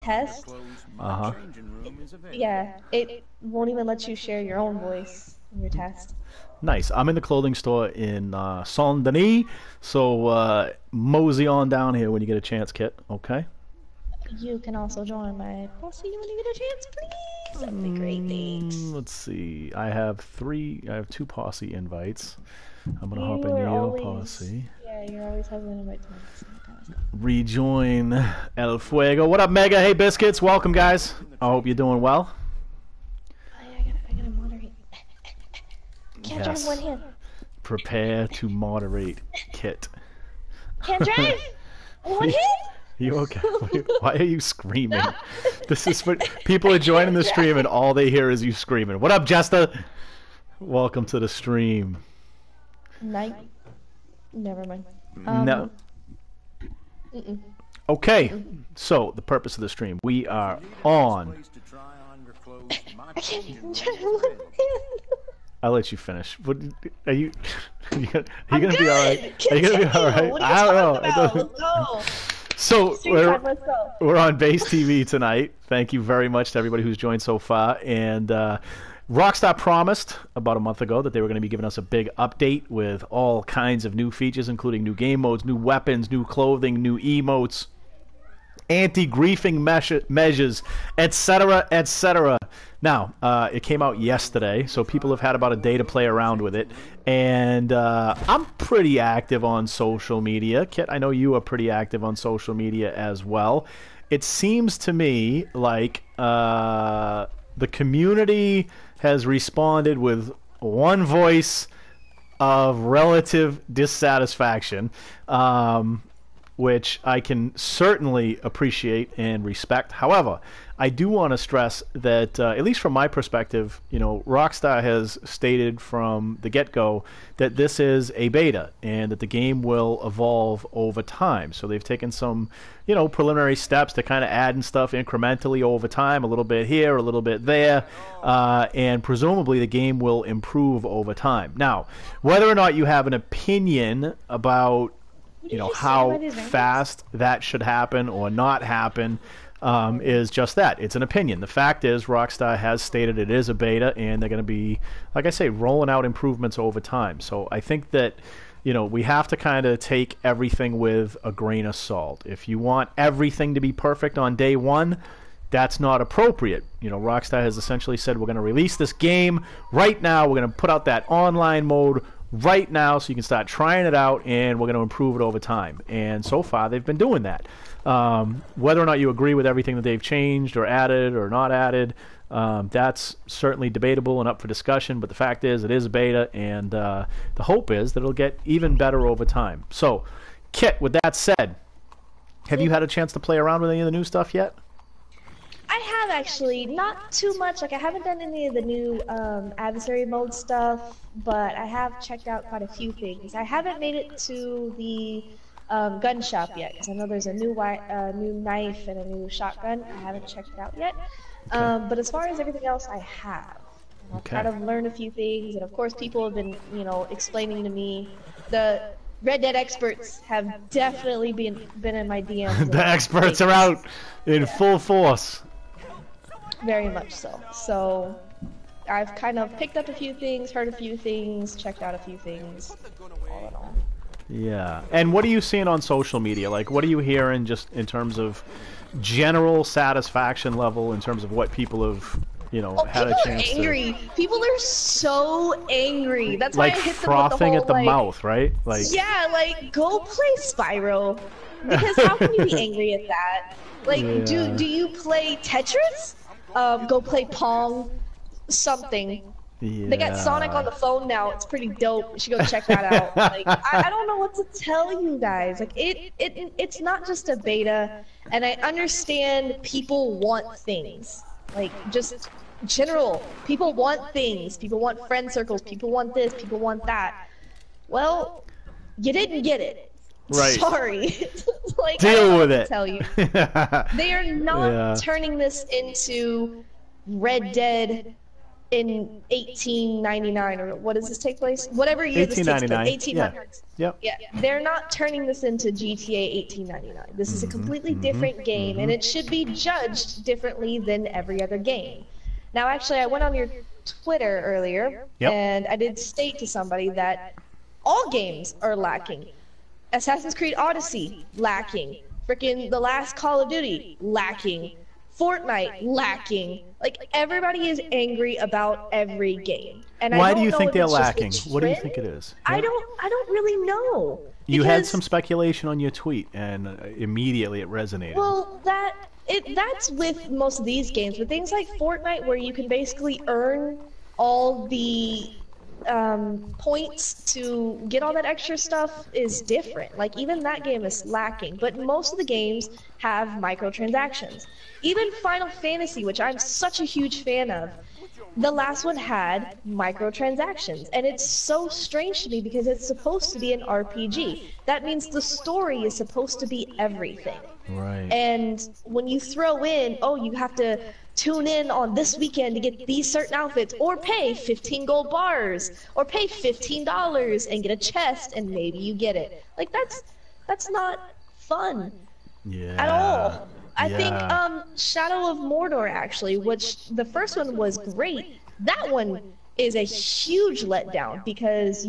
test, Uh-huh. yeah, it won't even let you share your own voice in your test. Nice. I'm in the clothing store in Saint Denis, so mosey on down here when you get a chance, Kit. Okay. You can also join my posse when you get a chance, please. That'd be great. Thanks. Let's see. I have two posse invites. I'm gonna hop You in are your always, posse. yeah, you're always having an invite to my posse. Kind of stuff. Rejoin El Fuego. What up, Mega? Hey, Biscuits. Welcome, guys. I hope you're doing well. I gotta moderate. Can't drive one hand. Prepare to moderate, Kit. Can't drive one hand. You okay? Why are you screaming? This is what people are joining the stream and all they hear is you screaming. What up, Jester? Welcome to the stream. Night. Never mind. No. Okay. So the purpose of the stream, we are on. I can't even drive one hand. I'll let you finish. What are you? Are you gonna I'm be good. all right? Are you gonna be all right? What are you I don't talking know. about? Let's go. So Let's go. we're on Base TV tonight. Thank you very much to everybody who's joined so far. And Rockstar promised about a month ago that they were going to be giving us a big update with all kinds of new features, including new game modes, new weapons, new clothing, new emotes, anti-griefing measures, etc., etc. Now, it came out yesterday, so people have had about a day to play around with it. And I'm pretty active on social media. Kit, I know you are pretty active on social media as well. It seems to me like the community has responded with one voice of relative dissatisfaction, which I can certainly appreciate and respect. However, I do want to stress that, at least from my perspective, Rockstar has stated from the get-go that this is a beta and that the game will evolve over time. So they've taken some, preliminary steps to kind of add stuff incrementally over time, a little bit here, a little bit there, and presumably the game will improve over time. Now, whether or not you have an opinion about how fast that should happen or not happen is just that. It's an opinion. The fact is Rockstar has stated it is a beta and they're going to be, like I say, rolling out improvements over time. So I think that, we have to kind of take everything with a grain of salt. If you want everything to be perfect on day one, that's not appropriate. Rockstar has essentially said we're going to release this game right now. We're going to put out that online mode right now so you can start trying it out, and we're going to improve it over time. And so far, they've been doing that. Whether or not you agree with everything that they've changed or added or not added, that's certainly debatable and up for discussion. But the fact is, it is a beta, and the hope is that it'll get even better over time. So, Kit, with that said, have you had a chance to play around with any of the new stuff yet? I have actually, not too much. Like I haven't done any of the new adversary mode stuff, but I have checked out quite a few things. I haven't made it to the gun shop yet because I know there's a new knife and a new shotgun. I haven't checked it out yet. But as far as everything else, I have. I've kind of learned a few things, and of course, people have been, explaining to me. The Red Dead experts have definitely been in my DMs. The experts are out in full force. Very much so. So I've kind of picked up a few things, heard a few things, checked out a few things, all in all. Yeah. And what are you seeing on social media? Like, what are you hearing just in terms of general satisfaction level, in terms of what people have, had a chance to... People are angry. People are so angry. That's why I hit them with the whole, frothing at the mouth, right? Like, yeah, like, go play Spyro. Because how can you be angry at that? Like, do you play Tetris? Go play Pong, something. Yeah. They got Sonic on the phone now. It's pretty dope. You should go check that out. Like, I don't know what to tell you guys. Like, it's not just a beta, and I understand people want things. Like, just general. People want things. People want friend circles. People want this. People want that. Well, you didn't get it. Right. Sorry. Like, deal with it. Tell you. They are not turning this into Red Dead in 1899, or what does this take place? Whatever year this takes place, 1899. Yeah. 1800s. Yep. Yeah, they're not turning this into GTA 1899. This is a completely different game, and it should be judged differently than every other game. Now, actually, I went on your Twitter earlier, Yep. and I did state to somebody that all games are lacking. Assassin's Creed Odyssey, lacking. Freaking The Last Call of Duty, lacking. Fortnite, lacking. Like, everybody is angry about every game. And Why I do don't you know think if they're it's just a lacking? What do you trend. think it is? I Yeah. don't really know. You had Because, some speculation on your tweet, and immediately it resonated. well, that's with most of these games, but things like Fortnite, where you can basically earn all the points to get all that extra stuff, is different. Like, even that game is lacking, but most of the games have microtransactions. Even Final Fantasy, which I'm such a huge fan of, the last one had microtransactions, and it's so strange to me because it's supposed to be an RPG. That means the story is supposed to be everything. Right. And when you throw in, oh, you have to tune in on this weekend to get these certain outfits, or pay 15 gold bars, or pay $15 and get a chest, and maybe you get it. Like, that's not fun Yeah. at all. I think Yeah. Shadow of Mordor, actually, which the first one was great, that one is a huge letdown, because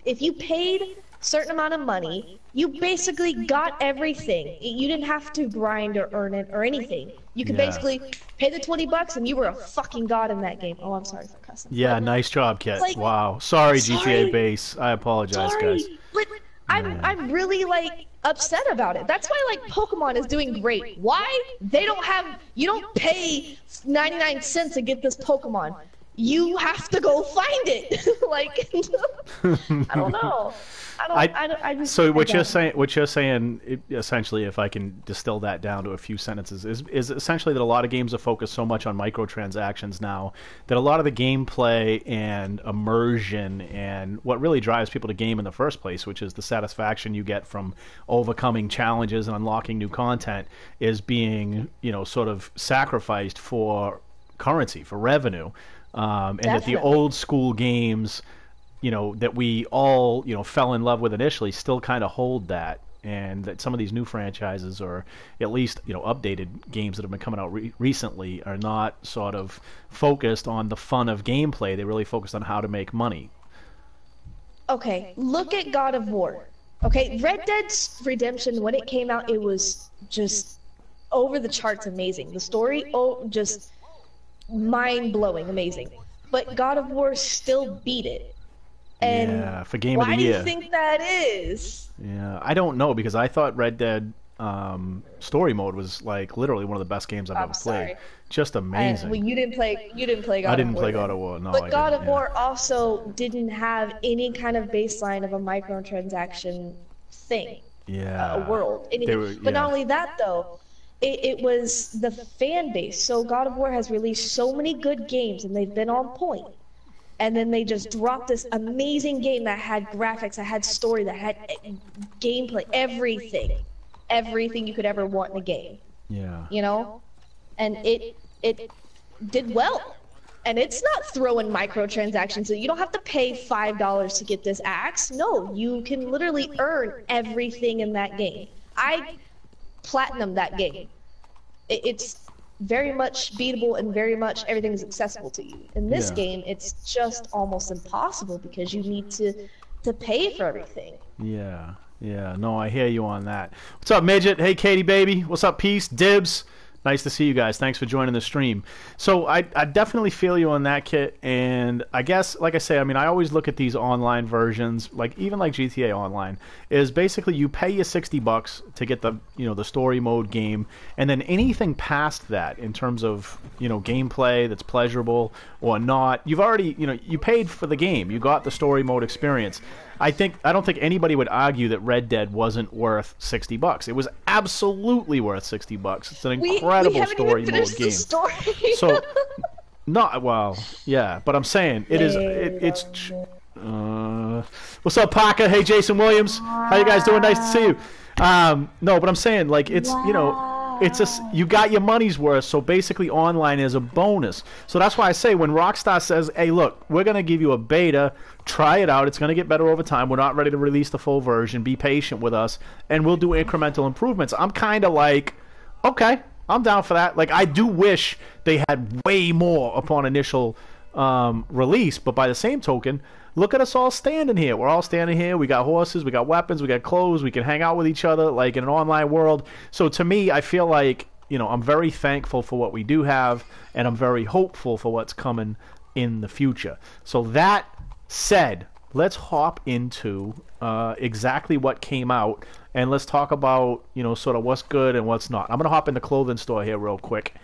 if you paid a certain amount of money, you basically got everything. You didn't have to grind or earn it or anything. You could Yeah. basically pay the $20 and you were a fucking god in that game. Oh, I'm sorry for cussing. Yeah, nice job, Kit. Like, Wow. Sorry, GTA sorry. Base. I apologize, guys. Sorry, but I'm really, like, upset about it. That's why, like, Pokemon is doing great. Why? You don't pay 99 cents to get this Pokemon. You have to go find it. Like, I don't know. I just, So I what you're don't. saying, essentially, if I can distill that down to a few sentences, is essentially that a lot of games are focused so much on microtransactions now that a lot of the gameplay and immersion and what really drives people to game in the first place, which is the satisfaction you get from overcoming challenges and unlocking new content, is being, sort of sacrificed for currency, for revenue, and that the Definitely. old school games, that we all, fell in love with initially, still kind of hold that, and that some of these new franchises, or at least, updated games that have been coming out recently, are not sort of focused on the fun of gameplay. They really focused on how to make money. Okay, look at God of War. Okay, Red Dead Redemption, when it came out, it was just over the charts amazing. The story, oh, just mind-blowing amazing. But God of War still beat it. And Yeah, for game of the why do you year. think that is? Yeah, I don't know, because I thought Red Dead story mode was like literally one of the best games I've I'm ever played. sorry. Just amazing. Well, you didn't play I God of didn't War play then. God of War. No, But I God didn't. of Yeah. War also didn't have any kind of baseline of a microtransaction thing, a Yeah. world, They anything. were. But not Yeah. only that, though, it was the fan base. So God of War has released so many good games, and they've been on point. And then they just dropped this amazing game that had graphics, that had story, that had gameplay, everything you could ever want in a game. Yeah. And it did well. And it's not throwing microtransactions, so you don't have to pay $5 to get this axe. No, you can literally earn everything in that game. I platinum that game. It's very much beatable, and very much everything is accessible to you. In this Yeah. game, it's just almost impossible because you need to pay for everything. Yeah. Yeah. No, I hear you on that. What's up, Midget? Hey, Katie, baby. What's up, Peace? Dibs. Nice to see you guys. Thanks for joining the stream. So I definitely feel you on that, Kit. And I guess, like I say, I mean, I always look at these online versions, like even like GTA Online, is basically you pay your $60 to get the story mode game, and then anything past that in terms of gameplay that's pleasurable or not, you've already you paid for the game. You got the story mode experience. I don't think anybody would argue that Red Dead wasn't worth $60. It was absolutely worth $60. It's an We incredible haven't story even mode finished game. the story. So, not well, yeah, but I'm saying it is. It's. What's up, Parker? Hey, Jason Williams. How you guys doing? Nice to see you. No, but I'm saying like it's you got your money's worth. So basically, online is a bonus. So that's why I say when Rockstar says, "Hey, look, we're gonna give you a beta, try it out. It's gonna get better over time. We're not ready to release the full version. Be patient with us, and we'll do incremental improvements." I'm kind of like, okay, I'm down for that. Like, I do wish they had way more upon initial release, but by the same token, look at us all standing here. We're all standing here. We got horses, we got weapons, we got clothes. We can hang out with each other like in an online world. So to me, I feel like, I'm very thankful for what we do have, and I'm very hopeful for what's coming in the future. So that said, let's hop into exactly what came out, and let's talk about, sort of what's good and what's not. I'm going to hop in the clothing store here real quick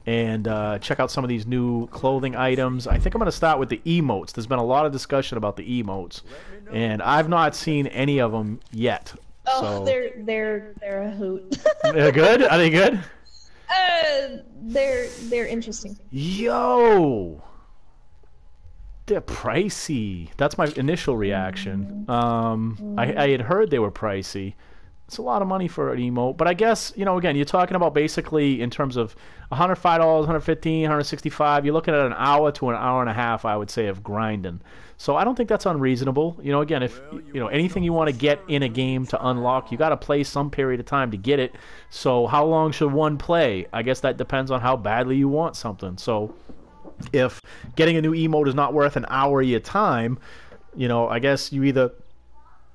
and check out some of these new clothing items. I think I'm going to start with the emotes. There's been a lot of discussion about the emotes, and I've not seen any of them yet. Oh, so... they're a hoot. They're good? Are they good? They're interesting. Yo, they're pricey. That's my initial reaction. I had heard they were pricey. It's a lot of money for an emote, but I guess, again, you're talking about basically in terms of $105, $115, $165. You're looking at an hour to an hour and a half, I would say, of grinding. So I don't think that's unreasonable. Again, if anything you want to get in a game to unlock, you got to play some period of time to get it. So how long should one play? I guess that depends on how badly you want something. So if getting a new emote is not worth an hour of your time, I guess you either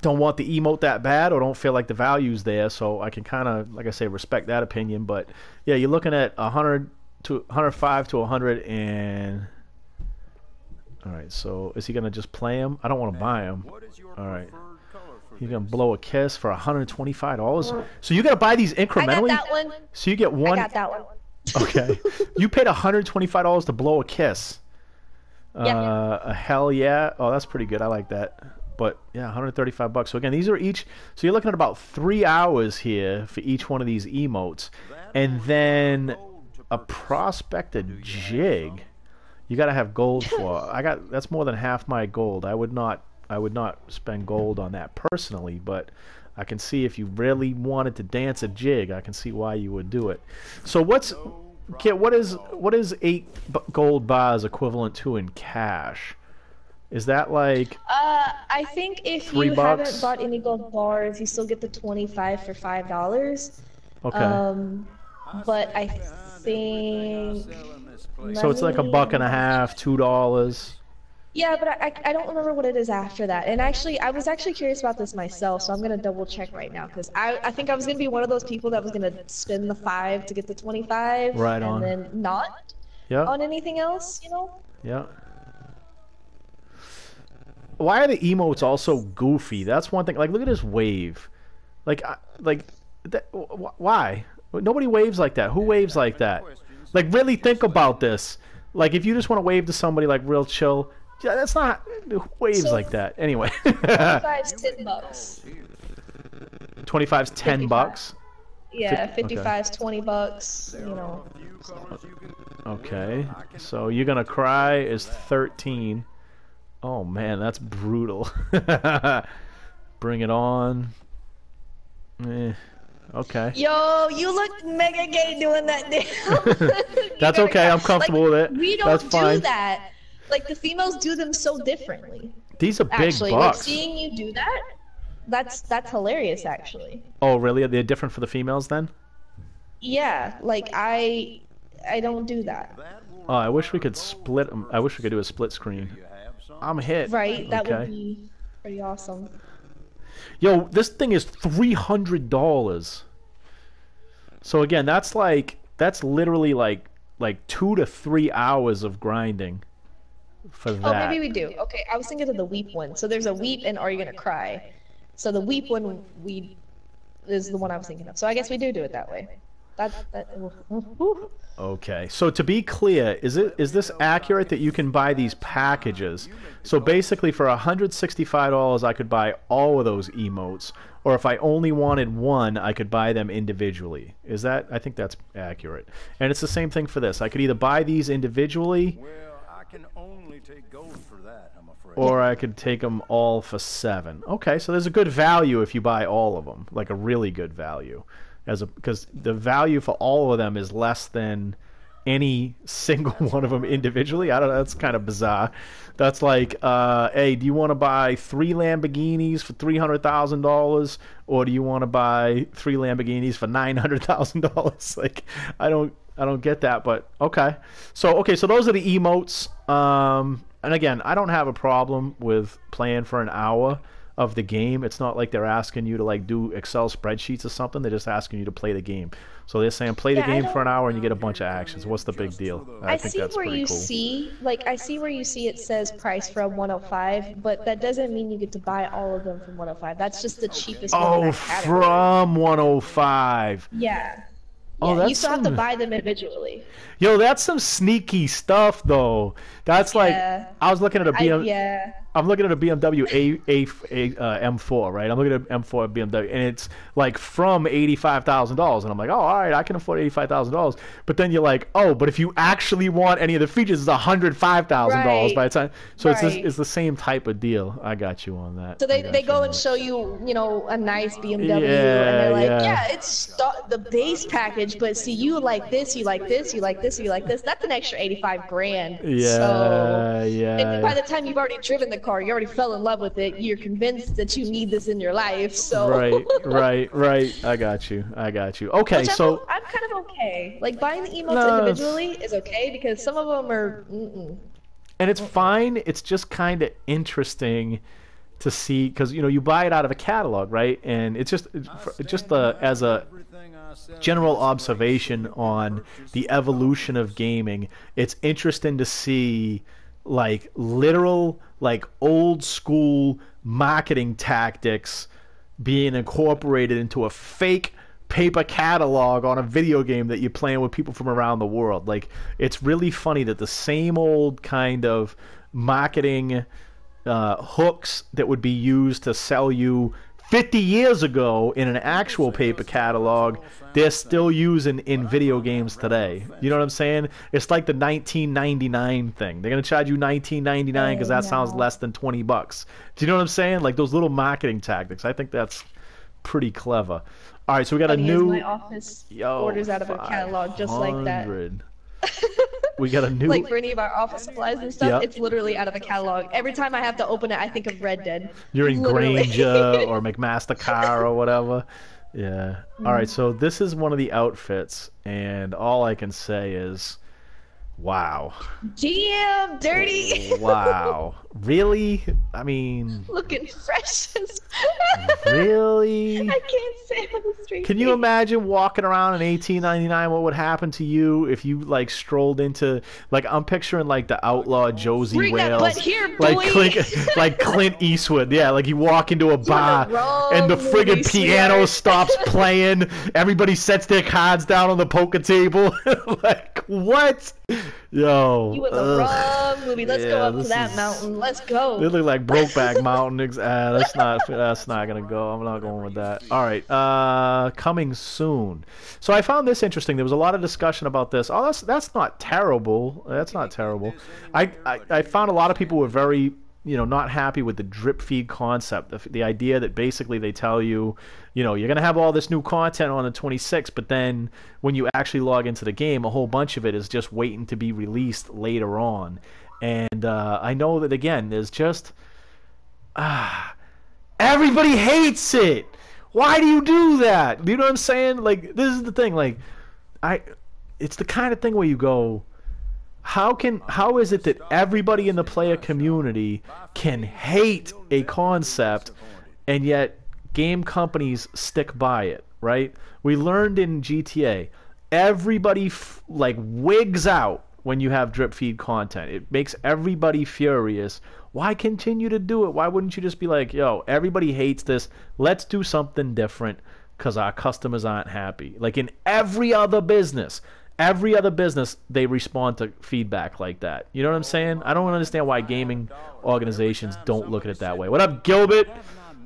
don't want the emote that bad or don't feel like the value's there. So I can kind of, like I say, respect that opinion. But yeah, you're looking at 100 to 105 to 100 and... All right, so is he going to just play him? I don't want to buy him. All right. He's going to blow a kiss for $125. So you got to buy these incrementally? I got that one. So you get one... I got that one. Okay. You paid $125 to blow a kiss. Hell yeah. Oh, that's pretty good. I like that. But yeah, $135. So again, these are each... So you're looking at about 3 hours here for each one of these emotes. And then a prospected jig... You got to have gold for. That's more than half my gold. I would not spend gold on that personally, but I can see if you really wanted to dance a jig, I can see why you would do it. So Kit, what is 8 gold bars equivalent to in cash? Is that like I think if you $3? haven't bought any gold bars, you still get the 25 for $5. Okay. But I think so it's like $1.50, $2. Yeah, but I don't remember what it is after that. And actually, I was actually curious about this myself, so I'm gonna double check right now because I think I was gonna be one of those people that was gonna spend the 5 to get the 25, right on, and then not on anything else, Yeah. Why are the emotes also goofy? That's one thing. Like, look at this wave. Why? Nobody waves like that. Who waves like that? Like, really think about this. Like, if you just want to wave to somebody, like, real chill, yeah, that's not who waves like that. Anyway. 25's $10. 25's $10? Yeah, 55's $20, Okay. So you're going to cry is 13. Oh, man, that's brutal. Bring it on. Okay. Yo, you look mega gay doing that damn. That's okay. I'm comfortable with it. We don't That's fine. do that. Like, the females do them so differently. These are big actually, bucks. Like, seeing you do that, that's hilarious, actually. Oh, really? They're different for the females then? Yeah, like I don't do that. Oh, I wish we could split them. I wish we could do a split screen. I'm hit. Right, that would be pretty awesome. Yo, this thing is $300. So again, that's literally like 2 to 3 hours of grinding for that. Oh, maybe we do. Okay, I was thinking of the weep one. So there's a weep and Are You Gonna Cry? So the weep one is the one I was thinking of. So I guess we do it that way. Okay, so to be clear, is this accurate that you can buy these packages? So basically for $165 I could buy all of those emotes, or if I only wanted one I could buy them individually. Is that? I think that's accurate. And it's the same thing for this. I could either buy these individually, or I could take them all for $7. Okay, so there's a good value if you buy all of them, like a really good value. because the value for all of them is less than any single one of them individually. I don't know. That's kind of bizarre. That's like, hey, do you want to buy 3 Lamborghinis for $300,000, or do you want to buy 3 Lamborghinis for $900,000? Like, I don't get that, but okay. So those are the emotes. And again, I don't have a problem with playing for an hour of the game. It's not like they're asking you to like do Excel spreadsheets or something. They're just asking you to play the game. So they're saying play the Yeah, I game for an don't. hour and you get a bunch of actions. What's the big deal? I I think see that's where pretty you cool. see, like, I see where you see it says price from 105, but that doesn't mean you get to buy all of them from 105. That's just the cheapest one in Oh, that category. from 105. Yeah. Oh, Yeah, you that's still have to some. buy them individually. Yo, that's some sneaky stuff, though. That's like Yeah. I was looking at a BM. Yeah. I'm looking at a BMW M4, right? I'm looking at M4 BMW, and it's like from $85,000, and I'm like, oh, all right, I can afford $85,000. But then you're like, oh, but if you actually want any of the features, it's $105,000 by Right. the time. So Right. it's the same type of deal. I got you on that. So I they got you go on and that. show you, a nice BMW, and Yeah, they're like, yeah. yeah, it's the base package, but see, you like this, you like this, you like this, you like this. That's an extra 85 grand. So, Yeah, and by yeah. the time you've already driven the car, you already fell in love with it. You're convinced that you need this in your life. So, Right, right, right. I got you. I got you. Okay, which so I'm kind of okay. Like buying the emotes no, it's- individually is okay because some of them are. Mm-mm. and it's fine. It's just kind of interesting to see because you buy it out of a catalog, right? And it's just as a general observation on the evolution of gaming. It's interesting to see like literal like old school marketing tactics being incorporated into a fake paper catalog on a video game that you're playing with people from around the world. Like it's really funny that the same old kind of marketing hooks that would be used to sell you 50 years ago in an actual paper catalog, they're still using in video games today. You know what I'm saying? It's like the 1999 thing. They're going to charge you 1999 because Oh that sounds no. less than 20 bucks. Do you know what I'm saying? Like those little marketing tactics. I think that's pretty clever. All right, so we got a Funny is new my office yo orders out of a catalog just like that. 500. We got a new Like for any of our office supplies and stuff, Yep. it's literally out of a catalog. Every time I have to open it, I think of Red Dead. You're in Literally. Granger or McMaster Car or whatever. Yeah. All right. So this is one of the outfits, and all I can say is, wow, GM dirty. wow, really? I mean, Looking fresh as really? I can't say it on the street. Can you imagine walking around in 1899? What would happen to you if you like strolled into like I'm picturing like the outlaw Josie Bring that Wales, butt here, like boy. Like Clint Eastwood. Yeah, like you walk into a bar wrong and the movie, friggin' piano sweetheart. stops playing. Everybody sets their cards down on the poker table. Like what? Yo, You in the ugh. wrong movie. Let's go Yeah, up to this that is- mountain. Let's go. They look like Brokeback Mountain. That's not gonna go. I'm not going with that. All right. Coming soon. So I found this interesting. There was a lot of discussion about this. Oh, that's not terrible. That's not terrible. I found a lot of people were very not happy with the drip feed concept. The idea that basically they tell you, you're gonna have all this new content on the 26th, but then when you actually log into the game, a whole bunch of it is just waiting to be released later on. And I know that again, there's just everybody hates it. Why do you do that? You know what I'm saying? Like this is the thing. Like it's the kind of thing where you go, how is it that everybody in the player community can hate a concept and yet game companies stick by it, right? We learned in GTA, everybody like wigs out when you have drip feed content. It makes everybody furious. Why continue to do it? Why wouldn't you just be like, yo, everybody hates this. Let's do something different because our customers aren't happy. Like in every other business, they respond to feedback like that. You know what I'm saying? I don't understand why gaming organizations don't look at it that way. What up, Gilbert?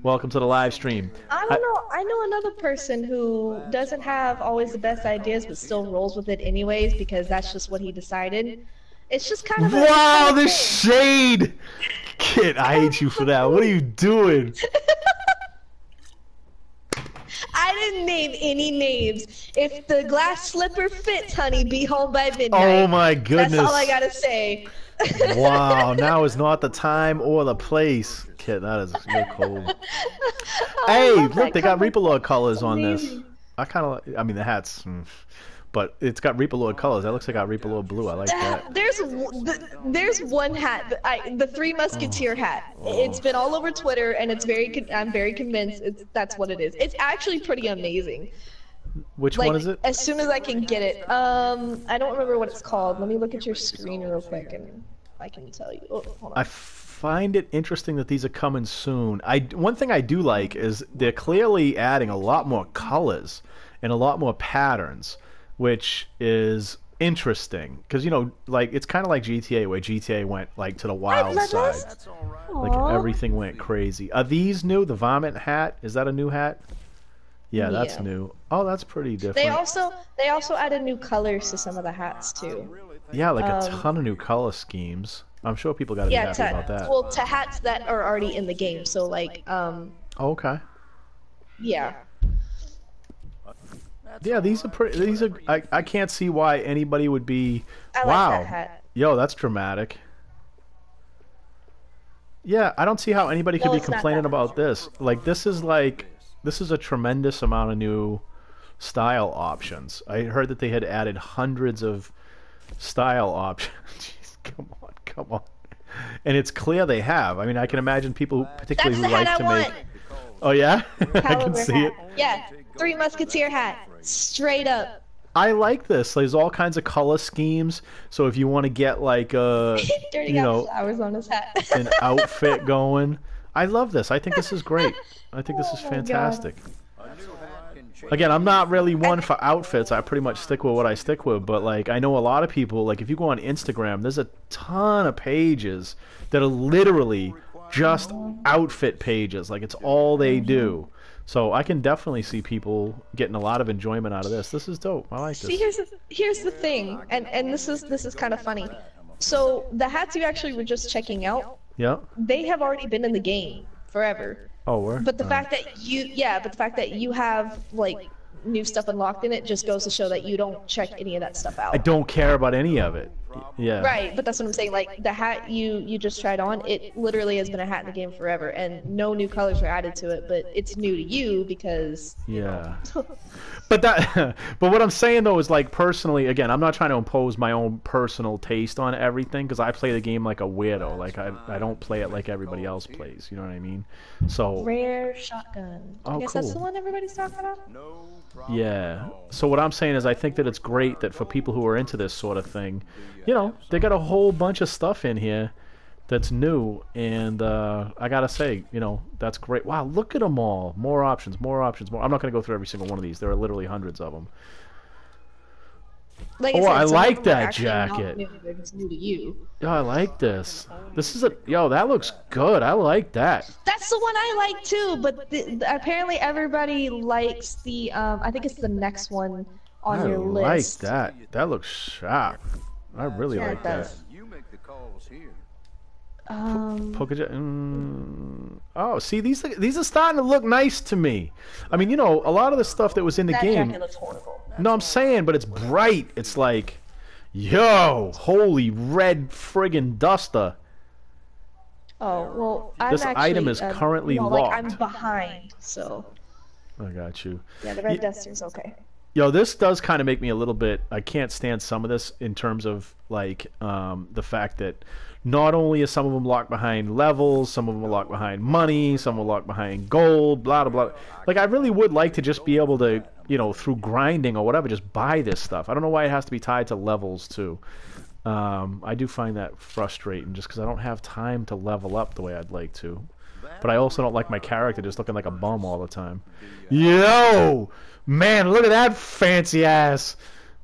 Welcome to the live stream. I don't know. I know another person who doesn't have always the best ideas, but still rolls with it anyways because that's just what he decided. It's just kind of a Wow, kind the of thing. shade! Kid, I hate you for that. What are you doing? I didn't name any names. If the glass slipper fits, honey, be home by Oh midnight. my That's all I goodness. gotta say. Wow, now is not the time or the place. Kid, that is you're cold. Oh, I Hey, love look, that they got cover. Reaper Lord It's colors on this. amazing. I kind of, I mean, the hats, but it's got Reaper Lord colors. That looks like I got Reaper Lord blue. I like that. There's one hat, the Three Oh, Musketeer hat. It's oh. been all over Twitter, and I'm very convinced that's what it is. It's actually pretty amazing. Which one is Like it? as soon as I can get it. I don't remember what it's called. Let me look at your screen real quick, and I can tell you. Oh, hold I on. find it interesting that these are coming soon. One thing I do like is they're clearly adding a lot more colors and a lot more patterns, which is interesting because like it's kind of like GTA where GTA went like to the Hi, wild side, Bloodlust. like Aww. everything went crazy. Are these new? The vomit hat, is that a new hat? Yeah, that's Yeah. new. Oh, that's pretty They different. also they also added new colors to some of the hats too. Yeah, like a Um, ton of new color schemes. I'm sure people got to be yeah, happy about that. to hats that are already in the game. So like, Oh, okay. yeah. Yeah, these are pretty. These are. I can't see why anybody would be. I like that Wow. hat. Yo, that's dramatic. Yeah, I don't see how anybody could No, be it's not that. complaining about this. Like, this is a tremendous amount of new style options. I heard that they had added hundreds of style options. Jeez, come on. And it's clear they have. I mean, I can imagine people, particularly That's who the hat like I to want. make. Oh yeah, I can Caliber see hat. it. Yeah, Three Musketeer hat. Straight up. I like this. There's all kinds of color schemes. So if you want to get like Dirty you got know, flowers on his hat. an outfit going, I love this. I think this is great. I think this is Oh my god. fantastic. Again, I'm not really one And for outfits. I pretty much stick with what I stick with. But like, I know a lot of people. Like, if you go on Instagram, there's a ton of pages that are literally just outfit pages. Like, it's all they do. So I can definitely see people getting a lot of enjoyment out of this. This is dope. I like see, this. here's the thing, and this is kind of funny. So the hats you actually were just checking out, Yeah. they have already been in the game forever. Oh, we're. But the fact that but the fact that you have like new stuff unlocked in it just goes to show that you don't check any of that stuff I out. don't care about any of it. Yeah. Right, but that's what I'm saying. Like the hat you just tried on, it literally has been a hat in the game forever, and no new colors were added to it. But it's new to you because Yeah. But but what I'm saying though is like personally, again, I'm not trying to impose my own personal taste on everything because I play the game like a weirdo. Like I don't play it like everybody else plays. You know what I mean? So rare shotgun. I oh, guess that's cool. the one everybody's talking about. Yeah. So what I'm saying is I think that it's great that for people who are into this sort of thing, they got a whole bunch of stuff in here that's new, and I gotta say, that's great. Wow, look at them all. More options, more options, more. I'm not gonna go through every single one of these. There are literally hundreds of them. Like Oh, said, I some of like them are that actually not jacket. new, they're just new to you. Yo, I like this. This is that looks good. I like that. That's the one I like too, but apparently everybody likes the I think it's the next one on I your like list. that. That looks sharp. I really Yeah, like it that. does. You make the calls here. Polka jet. Oh, see, these are starting to look nice to me. I mean, a lot of the stuff that was in the That game. jacket looks horrible. No, I'm saying, but it's bright. It's like, yo, holy red friggin' duster. Oh well, I'm This actually item is currently like I'm locked. behind, so I got you. yeah, the red duster's okay. Yo, this does kind of make me a little bit. I can't stand some of this in terms of like the fact that not only is some of them locked behind levels, some of them are locked behind money, some are locked behind gold, blah blah blah. Like I really would like to just be able to, through grinding or whatever, just buy this stuff. I don't know why it has to be tied to levels too. I do find that frustrating just because I don't have time to level up the way I'd like to. But I also don't like my character just looking like a bum all the time. Yo! Man, look at that fancy ass!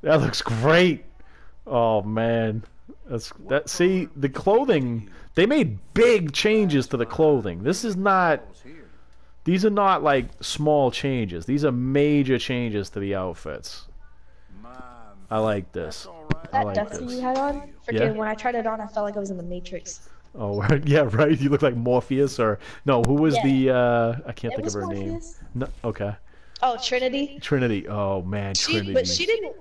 That looks great! Oh, man. See, the clothing, they made big changes to the clothing. These are not like small changes. These are major changes to the outfits. I like this. I That like duster this. you had on, Yeah. freaking when I tried it on, I felt like I was in the Matrix. Oh, yeah, right. You look like Morpheus, or no? Who was Yeah. the? I can't It think of was her name. Morpheus. No, okay. Oh, Trinity. Trinity. Oh man, But Trinity.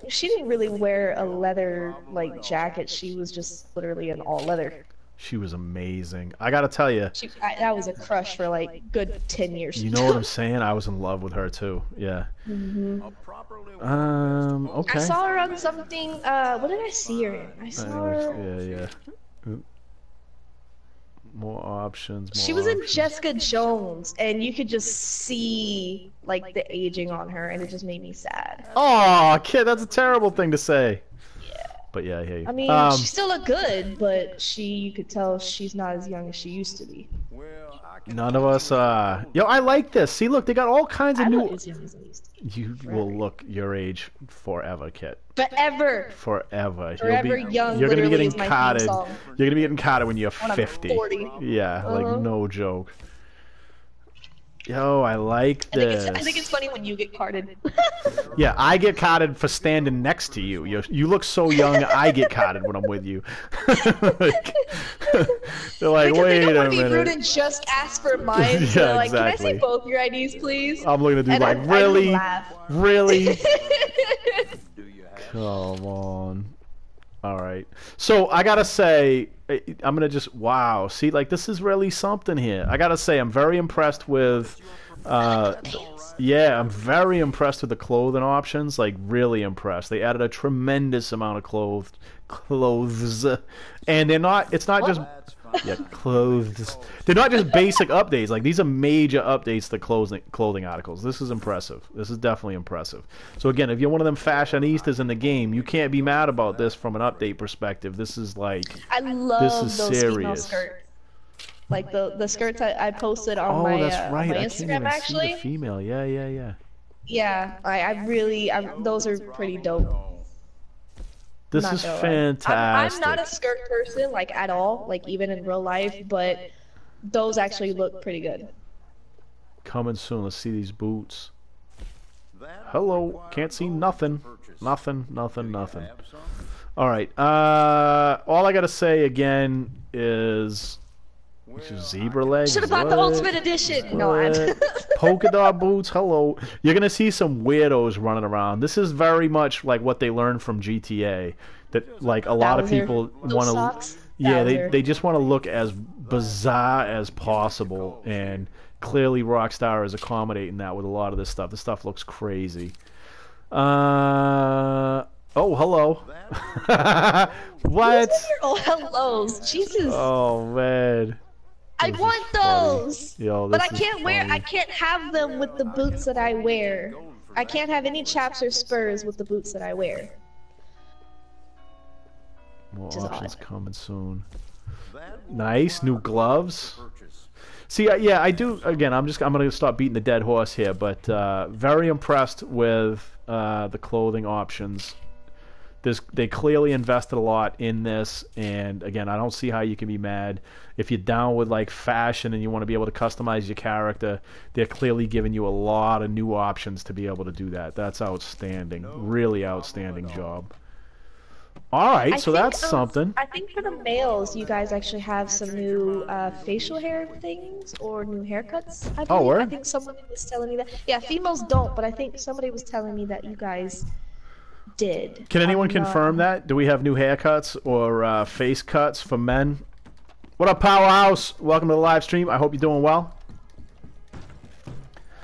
she didn't really wear a leather like jacket. She was just literally an all leather. She was amazing. I gotta tell you, That was a crush for like good 10 years. you know what I'm saying? I was in love with her too. Yeah. hmm I Okay. saw her on something. What did I see her in? I saw her. Yeah, yeah. More options, She more was in options. Jessica Jones, and you could just see like the aging on her, and it just made me sad. Oh, kid, that's a terrible thing to say. Yeah. But yeah, I hear I you. mean, she still looked good, but you could tell she's not as young as she used to be. None of us. Yo, I like this. See, look, they got all kinds of I look new. as young as I used to be. You will Forever. look your age forever, Kit. Forever. Forever. Forever Young You're gonna be literally getting is my theme carded. song You're gonna be getting carded when you're when I'm 50. 40. Yeah, like Uh-huh. no joke. Yo, I like I think it's this. funny when you get carded. Yeah, I get carded for standing next to you. You look so young. I get carded when I'm with you. Like, they're like, Because they wait don't a want to be rude minute. and just ask for mine. So Yeah, they're like, can I see exactly. both your IDs, please? I'm looking at dude And like, I just really, laugh. really. Come on. All right. So I gotta say, I'm gonna just wow. See, like this is really something here. I gotta say, I'm very impressed with. I like Uh, the pants. yeah, I'm very impressed with the clothing options. Like really impressed. They added a tremendous amount of clothes, and they're not. It's not just What? yeah, clothes. They're not just basic updates. Like these are major updates to clothing articles. This is impressive. This is definitely impressive. So again, if you're one of them fashionistas in the game, you can't be mad about this from an update perspective. This is like I this is love those female serious. skirts. Like the skirts I posted Oh, that's on right. my I can't Instagram even see the actually. female. Yeah, yeah, yeah. Yeah, those are pretty dope. This Not is gonna lie. I'm not a fantastic. skirt person like at all, like even in real life, but those actually look pretty good. Coming soon. Let's see these boots. Hello. Can't see nothing. Nothing, nothing, nothing. All right. All I gotta say again is zebra legs. Should have bought the What? Ultimate Edition. No, I'm What? Polka dot boots. Hello. You're gonna see some weirdos running around. This is very much like what they learned from GTA. That like a lot of Bowser. people Those want to. socks. Yeah, Bowser. they just want to look as bizarre as possible, and clearly Rockstar is accommodating that with a lot of this stuff. This stuff looks crazy. Oh, hello. What? Who's in your oh hellos? Jesus. Oh man. I This is want funny. those. Yo, But this is I funny. can't have them with the boots that I wear. I can't have any chaps or spurs with the boots that I wear. More Which is options odd. coming soon. Nice new gloves. See, yeah, I do. Again, I'm gonna stop beating the dead horse here, but very impressed with the clothing options. They clearly invested a lot in this, and again, I don't see how you can be mad if you're down with like fashion and you want to be able to customize your character. They're clearly giving you a lot of new options to be able to do that. That's outstanding, really outstanding job. All right, so that's something. I think for the males, you guys actually have some new facial hair things or new haircuts. I Oh, believe. I word? think somebody was telling me that. Yeah, females don't, but I think somebody was telling me that you guys did. Can anyone I'm not- confirm that? Do we have new haircuts or face cuts for men? What up, Powerhouse? Welcome to the live stream. I hope you're doing well.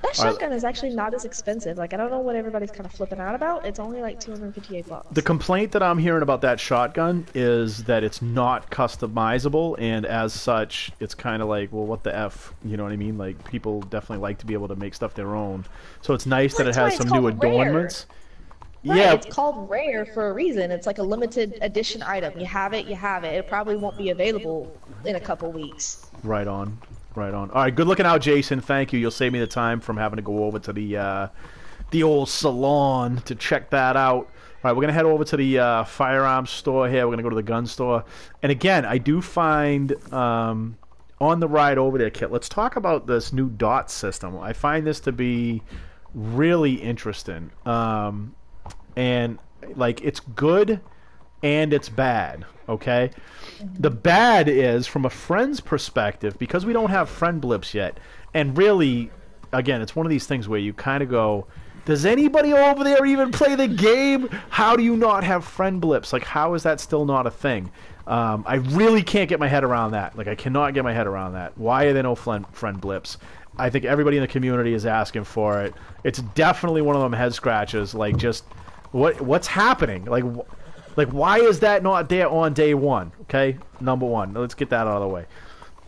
That All right. shotgun is actually not as expensive. Like I don't know what everybody's kind of flipping out about. It's only like 258 bucks. The complaint that I'm hearing about that shotgun is that it's not customizable, and as such, it's kind of like, well, what the F? You know what I mean? Like, people definitely like to be able to make stuff their own. So it's nice that it That's why has it's some new called rare. adornments. Right, Yeah, it's called rare for a reason. It's like a limited edition item. You have it, you have it. It probably won't be available in a couple weeks. right on. Right on. All right, good looking out, Jason. Thank you. You'll save me the time from having to go over to the old salon to check that out. All right, we're gonna head over to the firearms store here. We're gonna go to the gun store, and again, I do find on the ride over there, Kit. Let's talk about this new dot system. I find this to be really interesting, and like it's good and it's bad. Okay, the bad is from a friend's perspective because we don't have friend blips yet, and really again, it's one of these things where you kind of go, does anybody over there even play the game? How do you not have friend blips? Like, how is that still not a thing? I really can't get my head around that. Like, I cannot get my head around that. Why are there no friend blips? I think everybody in the community is asking for it. It's definitely one of them head scratches. Like, just what's happening? Like why is that not there on day one? Okay, number one. Let's get that out of the way.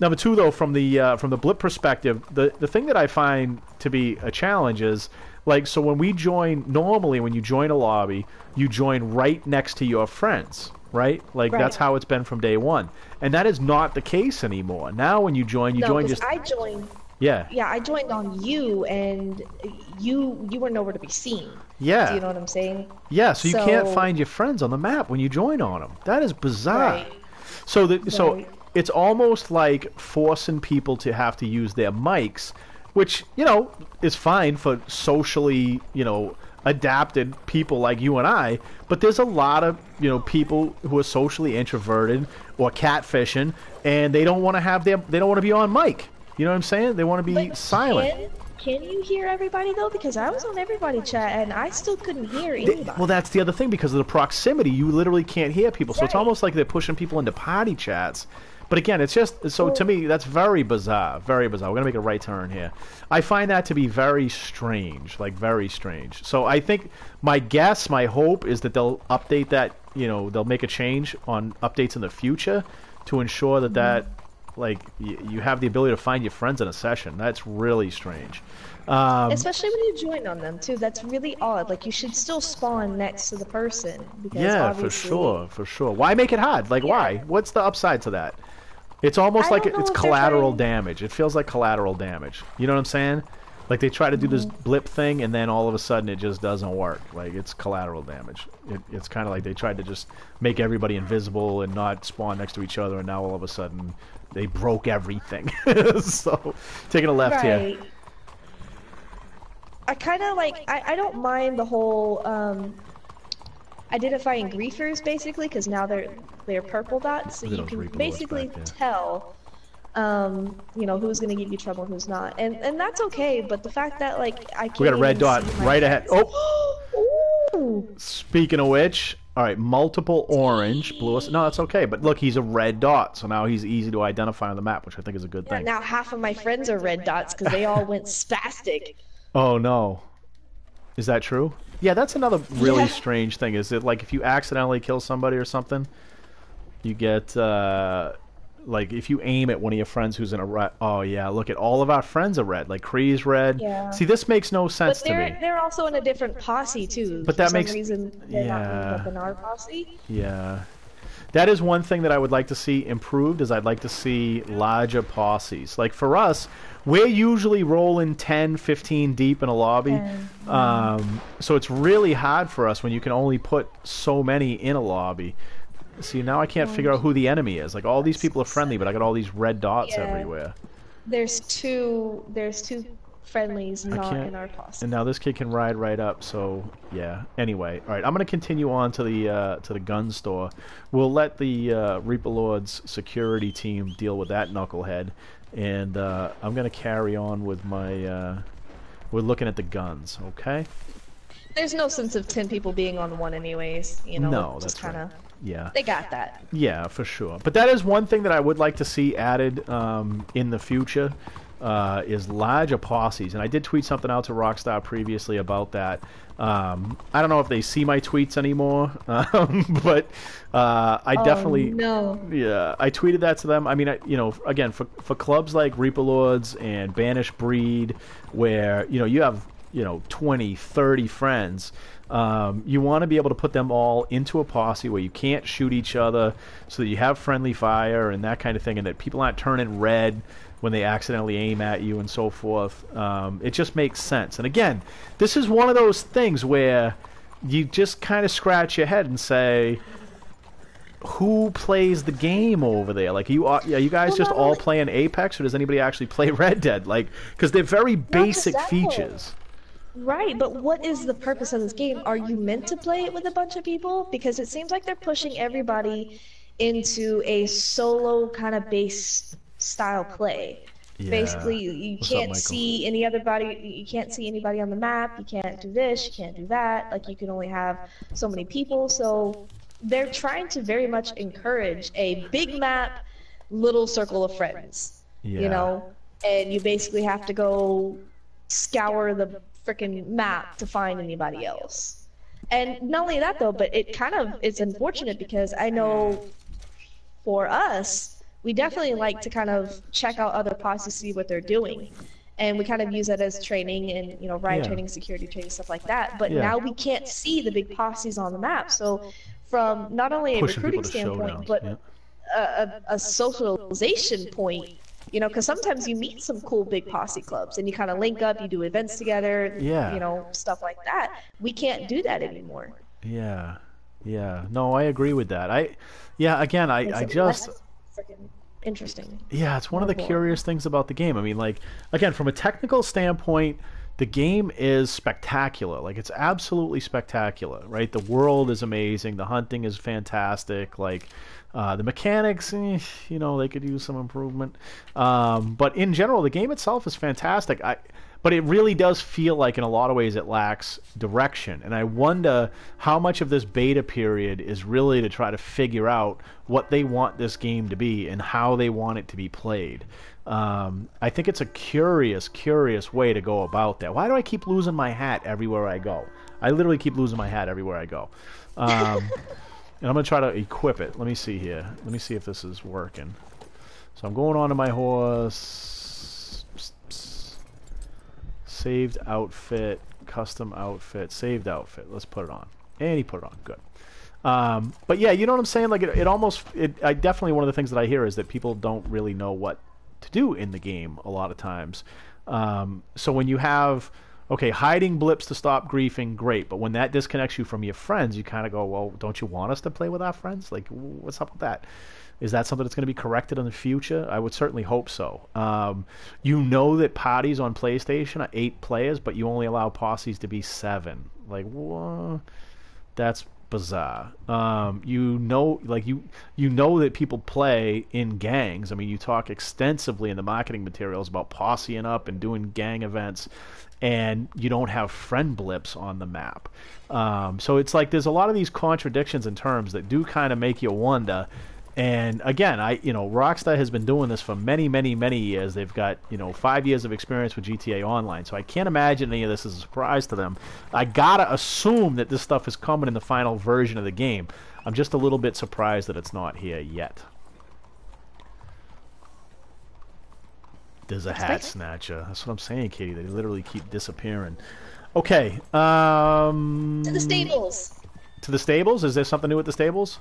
Number two, though, from the blip perspective, the thing that I find to be a challenge is, like, so when we join, normally when you join a lobby, you join right next to your friends, right? Like, that's how it's been from day one. And that is not the case anymore. Now when you join, join just... I joined... Yeah. Yeah, I joined on you, and you were nowhere to be seen. Yeah. Do you know what I'm saying? Yeah, so you can't find your friends on the map when you join on them. That is bizarre. Right. So it's almost like forcing people to have to use their mics, which, you know, is fine for socially, you know, adapted people like you and I, but there's a lot of, you know, people who are socially introverted or catfishing, and they don't want to be on mic. You know what I'm saying? They want to be silent. Can you hear everybody, though? Because I was on everybody chat, and I still couldn't hear anybody. Well, that's the other thing. Because of the proximity, you literally can't hear people. So it's almost like they're pushing people into party chats. But again, it's just... So to me, that's very bizarre. Very bizarre. We're going to make a right turn here. I find that to be very strange. Like, very strange. So I think my guess, my hope, is that they'll update that... You know, they'll make a change on updates in the future to ensure that like, you have the ability to find your friends in a session. That's really strange. Especially when you join on them, too. That's really odd. Like, you should still spawn next to the person. Because obviously... for sure. Why make it hard? Like, why? What's the upside to that? It's almost like it's collateral damage. It feels like collateral damage. You know what I'm saying? Like, they try to do this blip thing, and then all of a sudden it just doesn't work. Like, it's collateral damage. It's kind of like they tried to just make everybody invisible and not spawn next to each other, and now all of a sudden... They broke everything. So, taking a left here. I kind of like... I don't mind the whole identifying griefers, basically, because now they're purple dots, so you can basically tell, you know, who's going to give you trouble and who's not. And that's okay, but the fact that, like, I can't... We got a red dot right ahead. Oh! Ooh. Speaking of which... All right, multiple orange, blue. No, that's okay. But look, he's a red dot, so now he's easy to identify on the map, which I think is a good thing. Now half of my friends are red dots because they all went spastic. Oh, no. Is that true? Yeah, that's another really strange thing. Is it like if you accidentally kill somebody or something, you get... like, if you aim at one of your friends who's in a red... Oh, yeah, look at all of our friends are red. Like, Kree's red. Yeah. See, this makes no sense to me. They're also in a different posse, too. But that For makes... some reason, they're not up in our posse. Yeah. That is one thing that I would like to see improved, is I'd like to see larger posses. Like, for us, we're usually rolling 10, 15 deep in a lobby. So it's really hard for us when you can only put so many in a lobby. See, now I can't figure out who the enemy is. Like, all these people are friendly, but I got all these red dots everywhere. There's two friendlies not in our posse. And now this kid can ride right up, so yeah. Anyway, all right, I'm going to continue on to the gun store. We'll let the Reaper Lord's security team deal with that knucklehead, and I'm going to carry on with my... we're looking at the guns, okay? There's no sense of 10 people being on one anyways, you know? No, just that's right. Yeah. They got that. Yeah, for sure. But that is one thing that I would like to see added in the future, is larger posses. And I did tweet something out to Rockstar previously about that. I don't know if they see my tweets anymore, but I definitely... no. Yeah, I tweeted that to them. I mean, you know, again, for clubs like Reaper Lords and Banished Breed, where, you know, you have, you know, 20, 30 friends... you want to be able to put them all into a posse where you can't shoot each other, so that you have friendly fire and that kind of thing, and that people aren't turning red when they accidentally aim at you and so forth. It just makes sense. And again, this is one of those things where you just kind of scratch your head and say, who plays the game over there? Like, are you guys just all playing Apex, or does anybody actually play Red Dead? Like, because they're very basic features. Right, but what is the purpose of this game? Are you meant to play it with a bunch of people? Because it seems like they're pushing everybody into a solo kind of base style play. Yeah. Basically, you What's up, can't Michael? see any other body. You can't see anybody on the map. You can't do this. You can't do that. Like you can only have so many people. So they're trying to very much encourage a big map, little circle of friends. You Yeah. know, and you basically have to go scour the freaking map to find anybody else. And not only that though, but it kind of it's unfortunate because I know for us, we definitely like to kind of check out other pods to see what they're doing. And we kind of use that as training and, riot Yeah. training, security training, stuff like that. But Yeah. now we can't see the big posses on the map. So from not only a Pushing people recruiting to standpoint, showdowns. but Yeah. a socialization point, because sometimes you meet some cool big posse clubs and you kind of link up, you do events together, Yeah. stuff like that. We can't do that anymore. Yeah. Yeah. No, I agree with that. Yeah, again, Makes I it less just, freaking interesting, yeah, it's one of more the boring. curious things about the game. I mean, like, again, from a technical standpoint, the game is spectacular. Like, it's absolutely spectacular, right? The world is amazing. The hunting is fantastic. Like, the mechanics, they could use some improvement. But in general, the game itself is fantastic. But it really does feel like, in a lot of ways, it lacks direction. And I wonder how much of this beta period is really to try to figure out what they want this game to be and how they want it to be played. I think it's a curious, curious way to go about that. Why do I keep losing my hat everywhere I go? I literally keep losing my hat everywhere I go. And I'm going to try to equip it. Let me see here. Let me see if this is working. So I'm going on to my horse. Saved outfit, custom outfit, saved outfit. Let's put it on. And he put it on. Good. But yeah, you know what I'm saying? Like I definitely, one of the things that I hear is that people don't really know what to do in the game a lot of times. So when you have, okay, hiding blips to stop griefing, great. But when that disconnects you from your friends, you kind of go, well, don't you want us to play with our friends? Like, what's up with that? Is that something that's going to be corrected in the future? I would certainly hope so. You know that parties on PlayStation are 8 players, but you only allow posses to be 7. Like, what? That's bizarre. You know that people play in gangs. I mean, you talk extensively in the marketing materials about posseing up and doing gang events, and you don't have friend blips on the map. So it's like there's a lot of these contradictions in terms that do kind of make you wonder. And again, Rockstar has been doing this for many, many, many years. They've got 5 years of experience with GTA Online, so I can't imagine any of this is a surprise to them. I gotta assume that this stuff is coming in the final version of the game. I'm just a little bit surprised that it's not here yet. There's a hat snatcher. That's what I'm saying, Katie. They literally keep disappearing. Okay. To the stables. To the stables? Is there something new at the stables?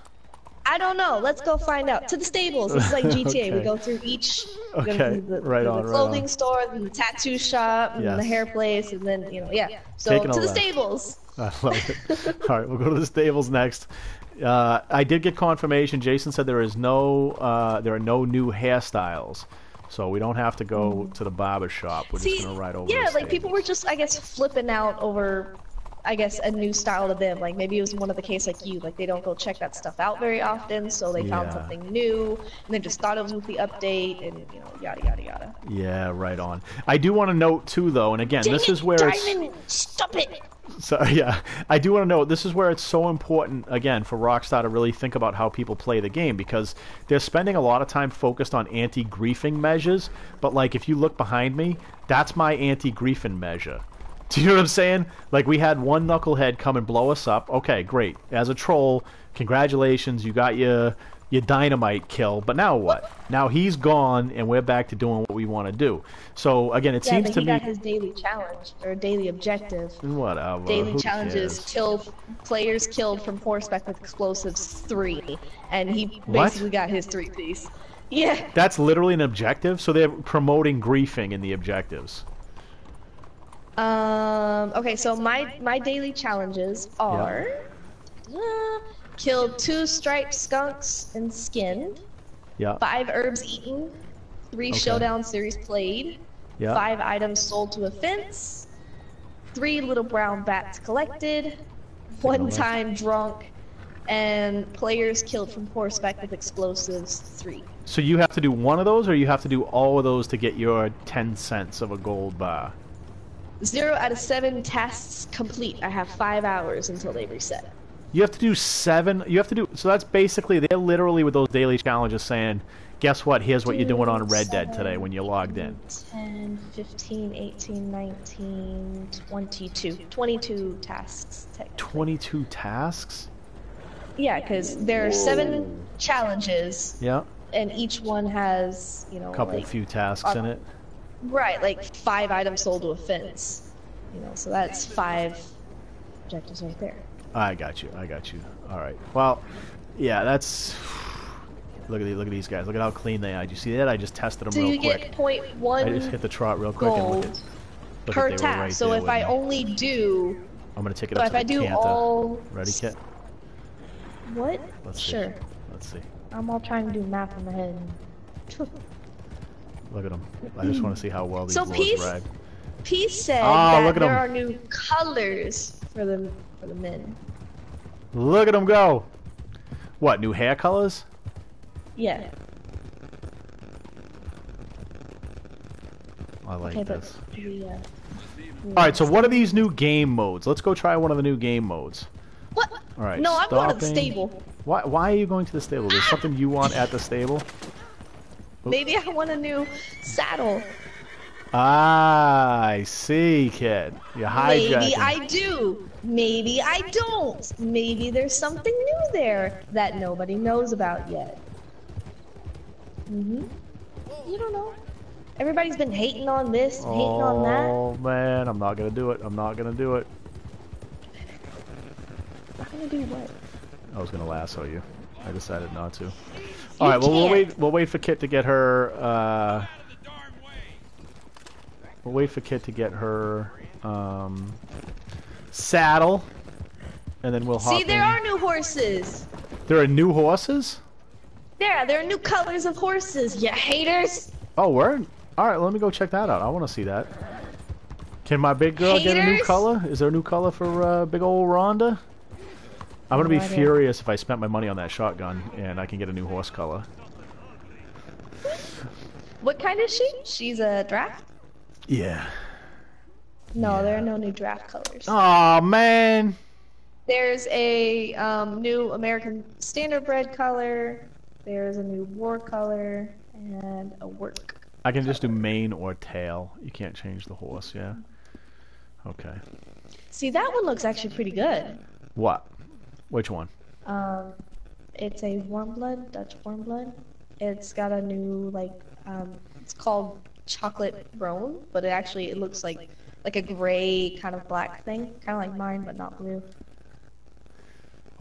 I don't know. Let's go find out. To the stables. This is like GTA. Okay. We go through each. Okay. The Right clothing on. store, and the tattoo shop, and Yes. the hair place, and then yeah. So Taking to a the left. stables. I love it. All right, we'll go to the stables next. I did get confirmation. Jason said there are no new hairstyles, so we don't have to go to the barber shop. We're just gonna ride over. Yeah, the like people were just, I guess, flipping out over, I guess, a new style to them. Like maybe it was one of the case like you, like they don't go check that stuff out very often, so they found Yeah. something new, and then just thought it was with the update, and yada yada yada. Yeah, right on. I do want to note too, though, and again, this is where Diamond, stop it! So yeah, I do want to note this is where it's so important again for Rockstar to really think about how people play the game, because they're spending a lot of time focused on anti-griefing measures. But like, if you look behind me, that's my anti-griefing measure. Do you know what I'm saying? Like, we had one knucklehead come and blow us up. Okay, great. As a troll, congratulations, you got your dynamite kill. But now what? Now he's gone, and we're back to doing what we want to do. So again, it seems but to he me. got his daily challenge or daily objective. Whatever. Daily who challenges: cares? kill players killed from horseback with explosives 3, and he What? basically got his 3-piece. Yeah. That's literally an objective. So they're promoting griefing in the objectives. Okay, so my daily challenges are killed 2 striped skunks and skinned, Yeah. 5 herbs eaten, 3 showdown series played, Yeah. 5 items sold to a fence, 3 little brown bats collected, 1 time drunk, and players killed from horseback with explosives 3. So you have to do one of those, or you have to do all of those to get your 10 cents of a gold bar? 0 out of 7 tasks complete. I have 5 hours until they reset. You have to do 7. You have to do. So that's basically, they're literally with those daily challenges saying, guess what? Here's what you're doing on Red Dead today when you're logged in. 10, 15, 18, 19, 22. 22 tasks, technically. 22 tasks? Yeah, because there are 7 challenges. Yeah. And each one has, you know, Couple like, few tasks in it. Right, like 5 items sold to a fence. You know, so that's 5 objectives right there. I got you. I got you. All right. Well, yeah, that's. Look at these guys. Look at how clean they are. Did you see that? I just tested them so real you quick. Get 0.1 I just hit the trot real quick and look per at they task. were right so there if with I me. only do, I'm gonna take it so up if to I the do canter. all, Ready, Kit? what? Let's see. Sure. Let's see. I'm all trying to do math in my head. Look at them. I just want to see how well these So lords ride. Peace said look that at there 'em. are new colors for the men. Look at them go. What, new hair colors? Yeah. I like Okay, this. but yeah. Alright, so what are these new game modes? Let's go try one of the new game modes. What? Alright, No, I'm going to the stopping. stable. Why are you going to the stable? There's something you want at the stable? Maybe I want a new saddle. Ah, I see, kid. You're hijacking. Maybe I do. Maybe I don't. Maybe there's something new there that nobody knows about yet. You don't know. Everybody's been hating on this and hating on that. Oh man, I'm not gonna do it. I'm not gonna do it. Not gonna do what? I was gonna lasso you. I decided not to. All right, well we'll wait for Kit to get her. We'll wait for Kit to get her saddle, and then we'll hop See, there in. are new horses. There are new horses? There are new colors of horses. You haters. Oh, word. All right, let me go check that out. I want to see that. Can my big girl get a new Haters? color? Is there a new color for big old Rhonda? I'm gonna be No idea. furious if I spent my money on that shotgun and I can get a new horse color. What kind is she? She's a draft? Yeah. No, there are no new draft colors. Oh man. There's a new American Standardbred color. There's a new war color and a work. I can just do mane or tail. You can't change the horse, yeah? Okay. See, that one looks actually pretty good. What? Which one? It's a warm blood, Dutch warm blood. It's got a new it's called chocolate roan, but it looks like a gray kind of black thing, kind of like mine, but not blue.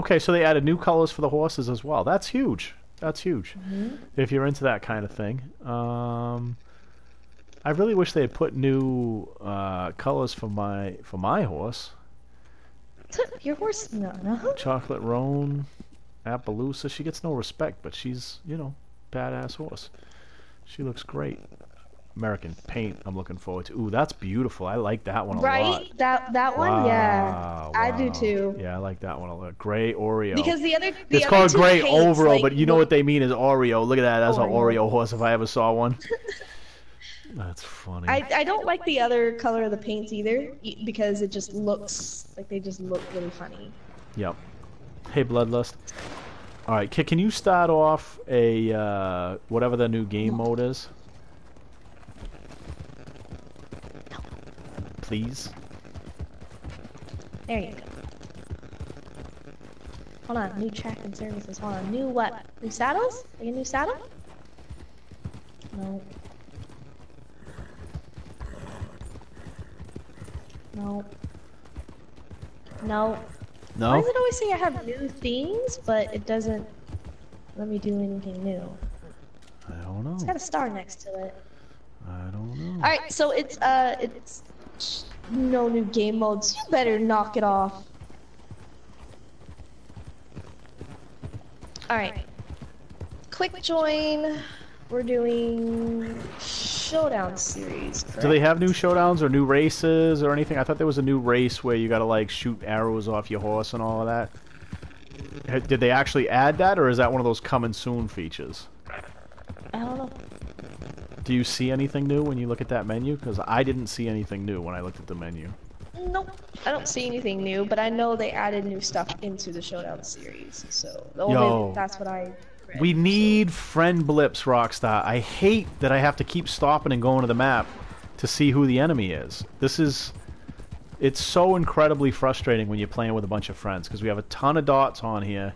Okay, so they added new colors for the horses as well. That's huge. That's huge. If you're into that kind of thing. I really wish they had put new colors for my horse. Your horse? No. Chocolate Roan, Appaloosa. She gets no respect, but she's, badass horse. She looks great. American Paint, I'm looking forward to. Ooh, that's beautiful. I like that one a lot. Right? That one? Yeah. Wow. I do too. Yeah, I like that one a lot. Gray Oreo. Because the other It's other called two Gray paints, Overall, but you know look- what they mean is Oreo. Look at that. That's an Oreo. Oreo horse if I ever saw one. That's funny. I don't like the other color of the paints either, because it just looks like they just look really funny. Yep. Hey, Bloodlust. All right, can you start off a whatever the new game mode is? Please. There you go. Hold on, new tracking services. Hold on, new what? New saddles? Like a new saddle? No. No. No. No? Why does it always say I have new things, but it doesn't let me do anything new? I don't know. It's got a star next to it. I don't know. Alright, so it's no new game modes. You better knock it off. Alright. Quick join. We're doing Showdown series, correct? Do they have new showdowns or new races or anything? I thought there was a new race where you gotta like shoot arrows off your horse and all of that. Did they actually add that, or is that one of those coming soon features? I don't know. Do you see anything new when you look at that menu? Because I didn't see anything new when I looked at the menu. Nope, I don't see anything new, but I know they added new stuff into the Showdown series, so that's what I read. We need friend blips, Rockstar. I hate that I have to keep stopping and going to the map to see who the enemy is. It's so incredibly frustrating when you're playing with a bunch of friends, because we have a ton of dots on here,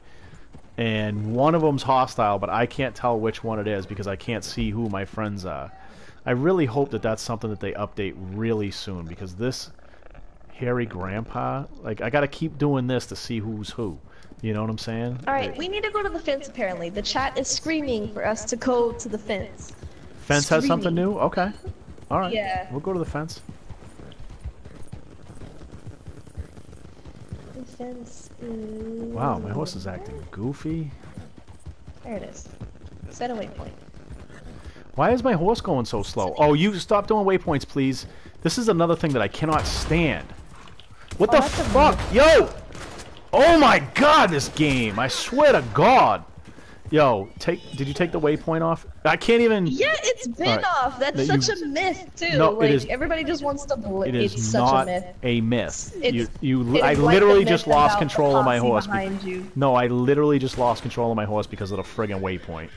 and one of them's hostile, but I can't tell which one it is because I can't see who my friends are. I really hope that that's something that they update really soon, because this hairy grandpa, like, I gotta keep doing this to see who's who. You know what I'm saying? Alright, we need to go to the fence apparently. The chat is screaming for us to go to the fence. Fence has something new? Okay. Alright. Yeah. We'll go to the fence. The fence is... Wow, my horse is acting goofy. There it is. Set a waypoint. Why is my horse going so slow? Oh, you stop doing waypoints, please. This is another thing that I cannot stand. What the fuck? Yo! Oh my god, this game! I swear to God! Yo, did you take the waypoint off? I can't even... Yeah, it's been off! That's such a myth, too! No, like, it is... everybody just wants to believe it's such a myth. A myth. I literally just lost control of my horse. You. No, I literally just lost control of my horse because of the friggin' waypoint.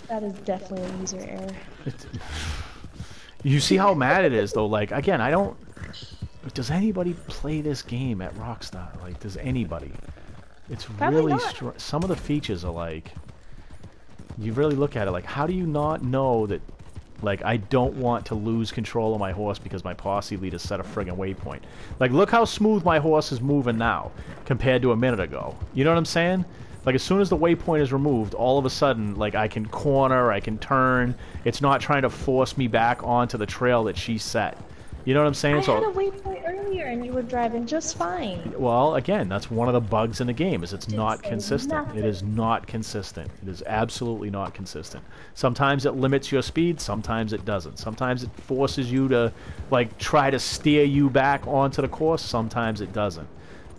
That is definitely a user error. You see how mad it is, though? Like, again, I don't... Does anybody play this game at Rockstar? Like, does anybody? It's really... Some of the features are like... You really look at it like, how do you not know that... Like, I don't want to lose control of my horse because my posse leader set a friggin' waypoint. Like, look how smooth my horse is moving now compared to a minute ago. You know what I'm saying? Like, as soon as the waypoint is removed, all of a sudden, like, I can corner, I can turn. It's not trying to force me back onto the trail that she set. You know what I'm saying? I had a waypoint earlier and you were driving just fine. Well, again, that's one of the bugs in the game, is it's not consistent. Nothing. It is not consistent. It is absolutely not consistent. Sometimes it limits your speed, sometimes it doesn't. Sometimes it forces you to, like, try to steer you back onto the course, sometimes it doesn't.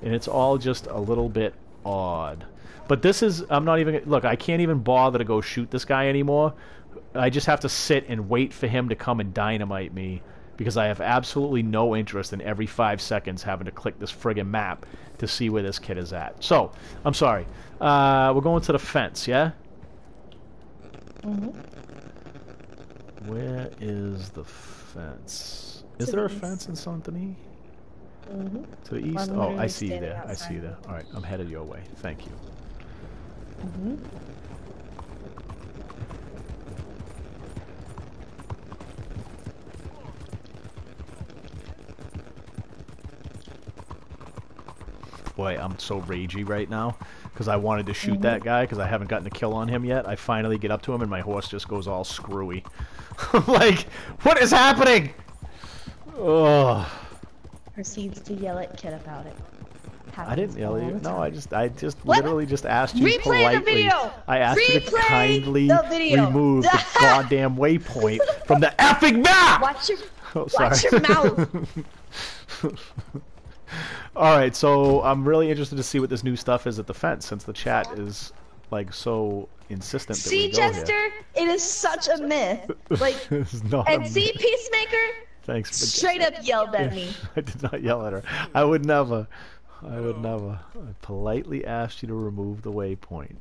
And it's all just a little bit odd. But this is, I'm not even, look, I can't even bother to go shoot this guy anymore. I just have to sit and wait for him to come and dynamite me, because I have absolutely no interest in every 5 seconds having to click this friggin' map to see where this kid is at. So, I'm sorry. We're going to the fence, yeah? Mm-hmm. Where is the fence? Is there a fence in Saint Denis? Mm-hmm. To the east? Oh, I see you there. I see you there. Alright, I'm headed your way. Thank you. Mm-hmm. Boy, I'm so ragey right now because I wanted to shoot that guy because I haven't gotten a kill on him yet. I finally get up to him and my horse just goes all screwy. Like, what is happening? Ugh. Proceeds to yell at Kid about it. I didn't yell at you. No, I just literally just asked you politely. The video. I asked you to kindly remove the goddamn waypoint from the effing map. Watch your mouth. Alright, so I'm really interested to see what this new stuff is at the fence, since the chat is, like, so insistent that we go Jester, here. it is such a myth. Like, and see Peacemaker? Thanks for straight up yelled at me. I did not yell at her. I would never. I would never. I politely asked you to remove the waypoint.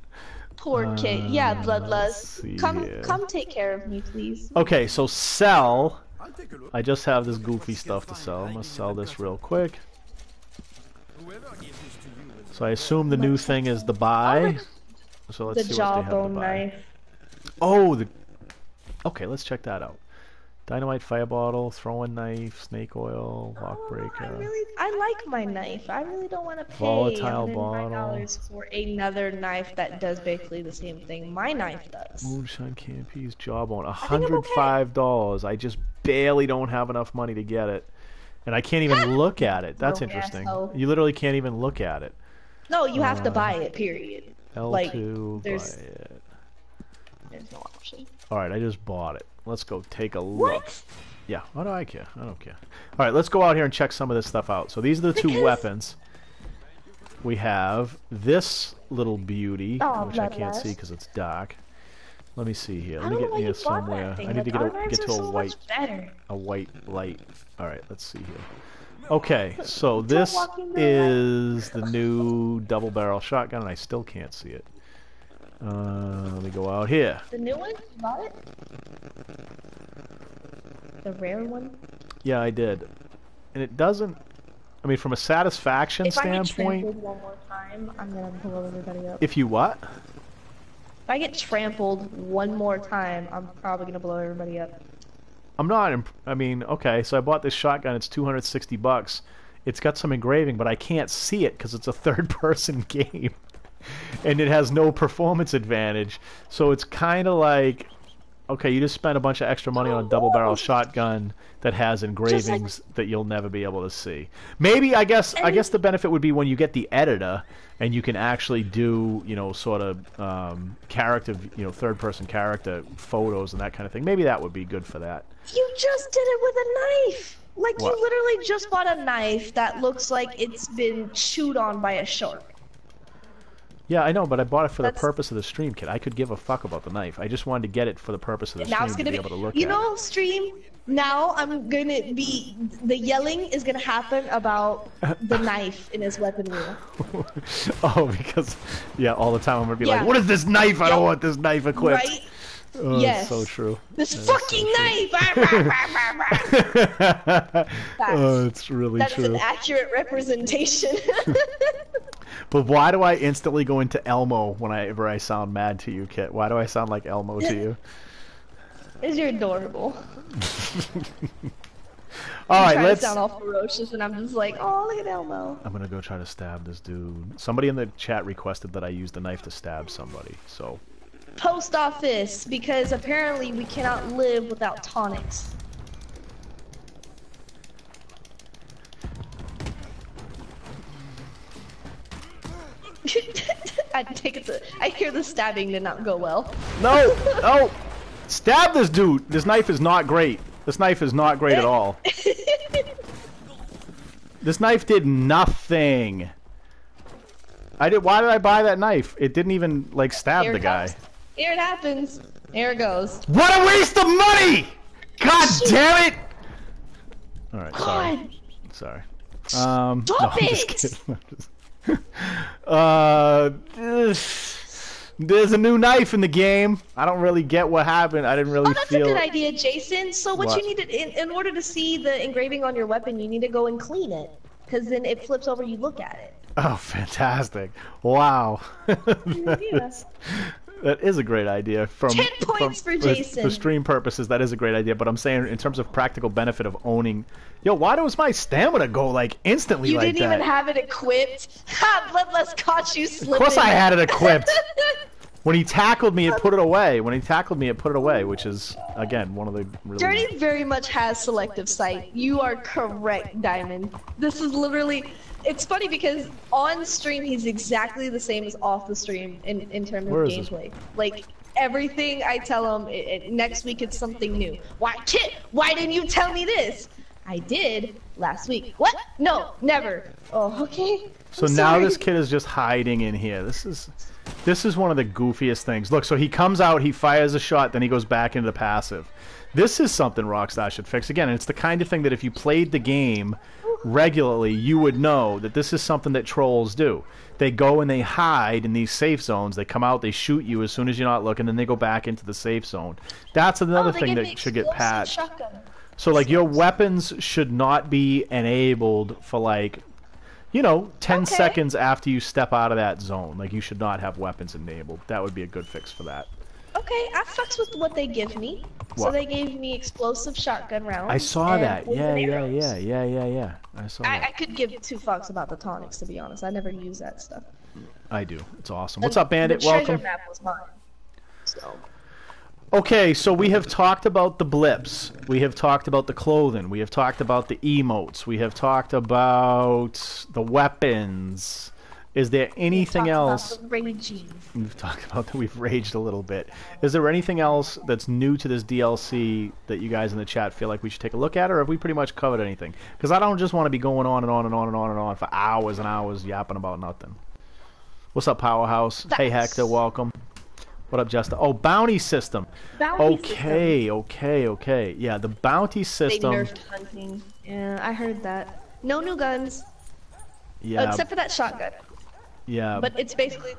Poor kid. Yeah, Bloodlust. Come take care of me, please. Okay, so sell. I just have this goofy stuff to sell. I'm gonna sell this real quick. So I assume the new thing is the buy. So let's see what they have to buy. Knife. Oh, okay, let's check that out. Dynamite, fire bottle, throwing knife, snake oil, lock breaker. I like my knife. I really don't want to pay volatile bottle $105 for another knife that does basically the same thing my knife does. Moonshine Campy's jawbone, $105. I just barely don't have enough money to get it, and I can't even look at it. That's interesting. Asshole. You literally can't even look at it. No, you have to buy it. Period. L2, like, buy it. There's no option. All right, I just bought it. Let's go take a look. What? Yeah, why do I care? I don't care. All right, let's go out here and check some of this stuff out. So these are the two weapons. we have this little beauty, Oh, which I can't see bloodlust. because it's dark. Let me see here. I Let me don't know get why near you bought somewhere. that thing. I need to Like, our get knives are to so much better. a white light. All right, let's see here. Okay, so Don't this walk into the light. is the new double barrel shotgun, and I still can't see it. Let me go out here. The new one? You bought it? The rare one? Yeah, I did. And it doesn't, I mean, from a satisfaction If I get standpoint, trampled one more time, I'm gonna blow everybody up. if you what? If I get trampled one more time, I'm probably gonna blow everybody up. I'm not, I mean, okay, so I bought this shotgun, it's $260. It's got some engraving, but I can't see it because it's a third-person game. And it has no performance advantage. So it's kind of like, okay, you just spent a bunch of extra money on a double-barrel shotgun that has engravings that you'll never be able to see. Maybe, I guess the benefit would be when you get the editor and you can actually do, you know, sort of character, you know, third-person character photos and that kind of thing. Maybe that would be good for that. You just did it with a knife! Like, What? you literally just bought a knife that looks like it's been chewed on by a shark. Yeah, I know, but I bought it for the That's- purpose of the stream, kid. I could give a fuck about the knife. I just wanted to get it for the purpose of the Now stream it's to gonna be be, able to look you at know, it. stream, now I'm gonna be, the yelling is gonna happen about the knife in his weapon wheel. Oh, because, yeah, all the time I'm going to be Yeah. like, what is this knife? I don't want this knife equipped. Right? Oh, Yes. it's so true. This That is fucking knife! Oh, it's really That's true. an accurate representation. But why do I instantly go into Elmo whenever I sound mad to you, Kit? Why do I sound like Elmo to you? Because you're adorable. All right, Trying let's. to sound all ferocious, and I'm just like, oh, look at Elmo. I'm gonna go try to stab this dude. Somebody in the chat requested that I use the knife to stab somebody, so. Post office, because apparently we cannot live without tonics. I hear the stabbing did not go well. No! No! Stab this dude! This knife is not great. This knife is not great at all. This knife did nothing. Why did I buy that knife? It didn't even, like, stab Here the it guy. comes. Here it happens. Here it goes. What a waste of money! God damn it! Alright, sorry. God. Sorry. Stop no, I'm just it! kidding. I'm just- there's a new knife in the game. I don't really get what happened. I didn't really Oh, that's feel. a good idea, Jason. So what What? you need to, in order to see the engraving on your weapon, you need to go and clean it. Because then it flips over, you look at it. Oh, fantastic! Wow. Yes. That is a great idea. 10 points for Jason. For stream purposes, that is a great idea. But I'm saying, in terms of practical benefit of owning, yo, why does my stamina go like instantly You like didn't that? even have it equipped. Ha! Bloodlust caught you slipping. Of course, I had it equipped. When he tackled me, it put it away. When he tackled me, it put it away, which is again one of the really. Dirty very much has selective sight. You are correct, Diamond. This is literally. It's funny because on stream he's exactly the same as off the stream in terms of Where is this? gameplay. Like everything I tell him, next week it's something new. Why, Kit? Why didn't you tell me this? I did last week. What? No, never. Oh, okay. So I'm now sorry. this kid is just hiding in here. This is one of the goofiest things. Look, so he comes out, he fires a shot, then he goes back into the passive. This is something Rockstar should fix. Again, it's the kind of thing that if you played the game regularly, you would know that this is something that trolls do. They go and they hide in these safe zones. They come out, they shoot you as soon as you're not looking, then they go back into the safe zone. That's another they thing give that me should get explosive patched. shotgun. So, like, your weapons should not be enabled for, like, you know, 10 Okay. seconds after you step out of that zone. Like, you should not have weapons enabled. That would be a good fix for that. Okay, I fucks with what they give me. So What? they gave me explosive shotgun rounds. I saw and that. poison Yeah. arrows. I saw I that. could give two fucks about the tonics, to be honest. I never use that stuff. I do. It's awesome. What's up, Bandit? The treasure Welcome. map was mine. So. Okay, so we have talked about the blips. We have talked about the clothing. We have talked about the emotes. We have talked about the weapons. Is there We anything talked about else? the raging. We've talked about that. We've raged a little bit. Is there anything else that's new to this DLC that you guys in the chat feel like we should take a look at, or have we pretty much covered anything? Because I don't just want to be going on and on and on and on and on for hours and hours yapping about nothing. What's up, Powerhouse? Hey, Hector, welcome. What up, Justin? Oh, bounty system. Okay. Yeah, the bounty system. They nerfed hunting. Yeah, I heard that. No new guns. Yeah. Except for that shotgun. Yeah. But it's basically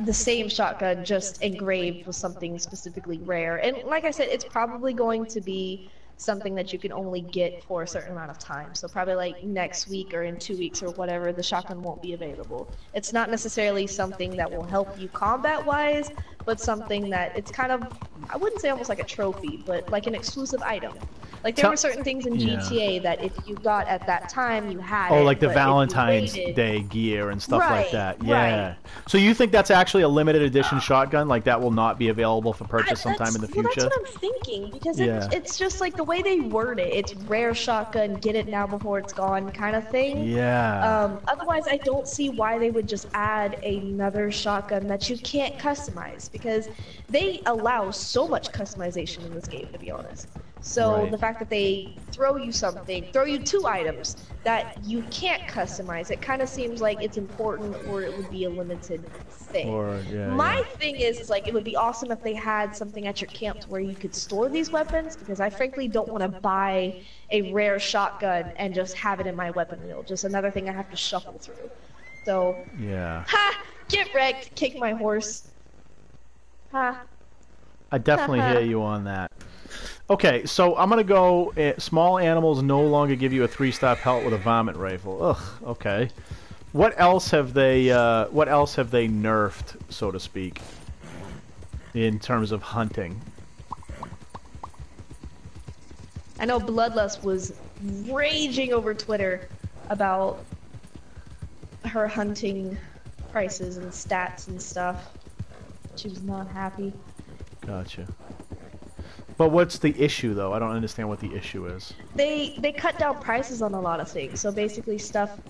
the same shotgun, just engraved with something specifically rare. And like I said, it's probably going to be something that you can only get for a certain amount of time. So probably like next week or in 2 weeks or whatever, the shotgun won't be available. It's not necessarily something that will help you combat-wise, but something that it's kind of, I wouldn't say almost like a trophy, but like an exclusive item. Like there were certain things in GTA that if you got at that time, you had it. Oh, like the but Valentine's Day gear and stuff like that. Yeah. So you think that's actually a limited edition shotgun? Like that will not be available for purchase sometime in the future? Well, that's what I'm thinking, because it's just like the way they word it. It's rare shotgun, get it now before it's gone kind of thing. Yeah. Otherwise, I don't see why they would just add another shotgun that you can't customize, because they allow so much customization in this game, to be honest. So the fact that they throw you two items that you can't customize, it kind of seems like it's important, or it would be a limited thing. My thing is like it would be awesome if they had something at your camp where you could store these weapons, because I frankly don't want to buy a rare shotgun and just have it in my weapon wheel. Just another thing I have to shuffle through. So ha! Get wrecked! Kick my horse. Ha! I definitely hear you on that. Okay, so I'm gonna go. Small animals no longer give you a 3-star pelt with a vomit rifle. Ugh. Okay. What else have they? What else have they nerfed, so to speak, in terms of hunting? I know Bloodlust was raging over Twitter about her hunting prices and stats and stuff. She was not happy. Gotcha. But what's the issue, though? I don't understand what the issue is. They cut down prices on a lot of things. So basically stuff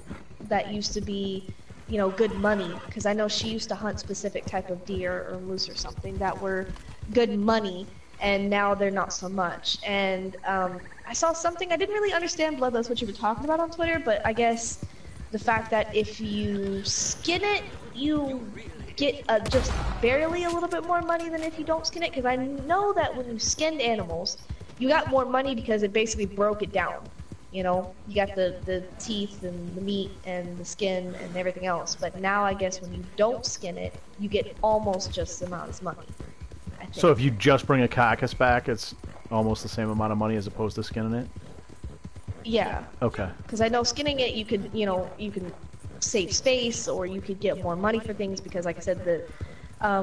that used to be, you know, good money. Because I know she used to hunt specific type of deer or moose or something that were good money. And now they're not so much. And I saw something, I didn't really understand, Bloodlust, what you were talking about on Twitter. But I guess the fact that if you skin it, you get just barely a little bit more money than if you don't skin it, because I know that when you skinned animals, you got more money because it basically broke it down. You know, you got the teeth and the meat and the skin and everything else, but now I guess when you don't skin it, you get almost just the amount of money, I think. So if you just bring a carcass back, it's almost the same amount of money as opposed to skinning it? Yeah. Okay. Because I know skinning it, you could, you know, you can save space, or you could get more money for things, because like I said, the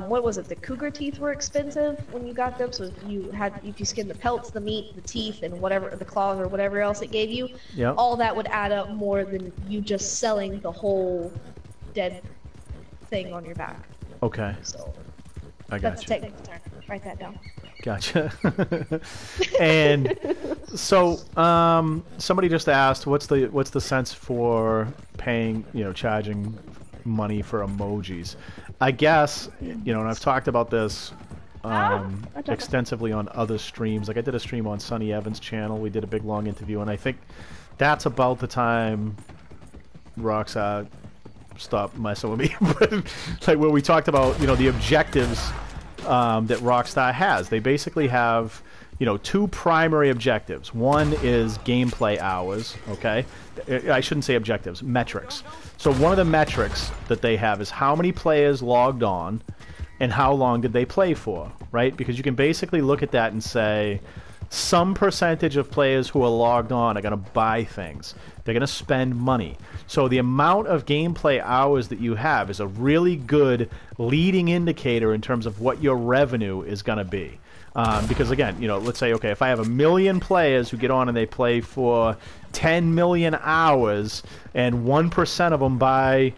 what was it, the cougar teeth were expensive when you got them, so if you skinned the pelts, the meat, the teeth, and whatever, the claws or whatever else it gave you, all that would add up more than you just selling the whole dead thing on your back. Okay. So I got that's a technical term. Write that down. Gotcha. And so somebody just asked, what's the sense for paying, you know, charging money for emojis? I guess, you know, and I've talked about this extensively on other streams. Like I did a stream on Sonny Evans' channel. We did a big long interview, and I think that's about the time Rockstar stopped messing with me. But like where we talked about, you know, the objectives that Rockstar has. They basically have, you know, two primary objectives. One is gameplay hours, okay? I shouldn't say objectives, metrics. So one of the metrics that they have is how many players logged on and how long did they play for, right? Because you can basically look at that and say some percentage of players who are logged on are going to buy things. They're going to spend money. So the amount of gameplay hours that you have is a really good leading indicator in terms of what your revenue is going to be. Because again, you know, let's say, okay, if I have 1 million players who get on and they play for 10 million hours and 1% of them buy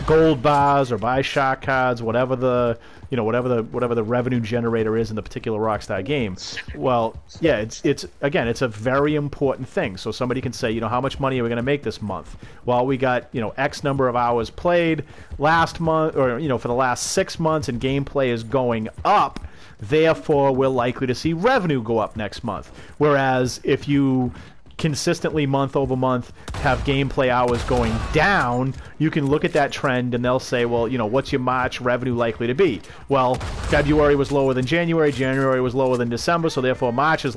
gold bars or buy shark cards, whatever the whatever the revenue generator is in the particular Rockstar game. Well, yeah, it's again, it's a very important thing. So somebody can say, how much money are we going to make this month? Well, we got X number of hours played last month, or for the last 6 months, and gameplay is going up. Therefore, we're likely to see revenue go up next month. Whereas if you consistently month over month have gameplay hours going down, you can look at that trend and they'll say, well, what's your March revenue likely to be? Well, February was lower than January, January was lower than December, so therefore March is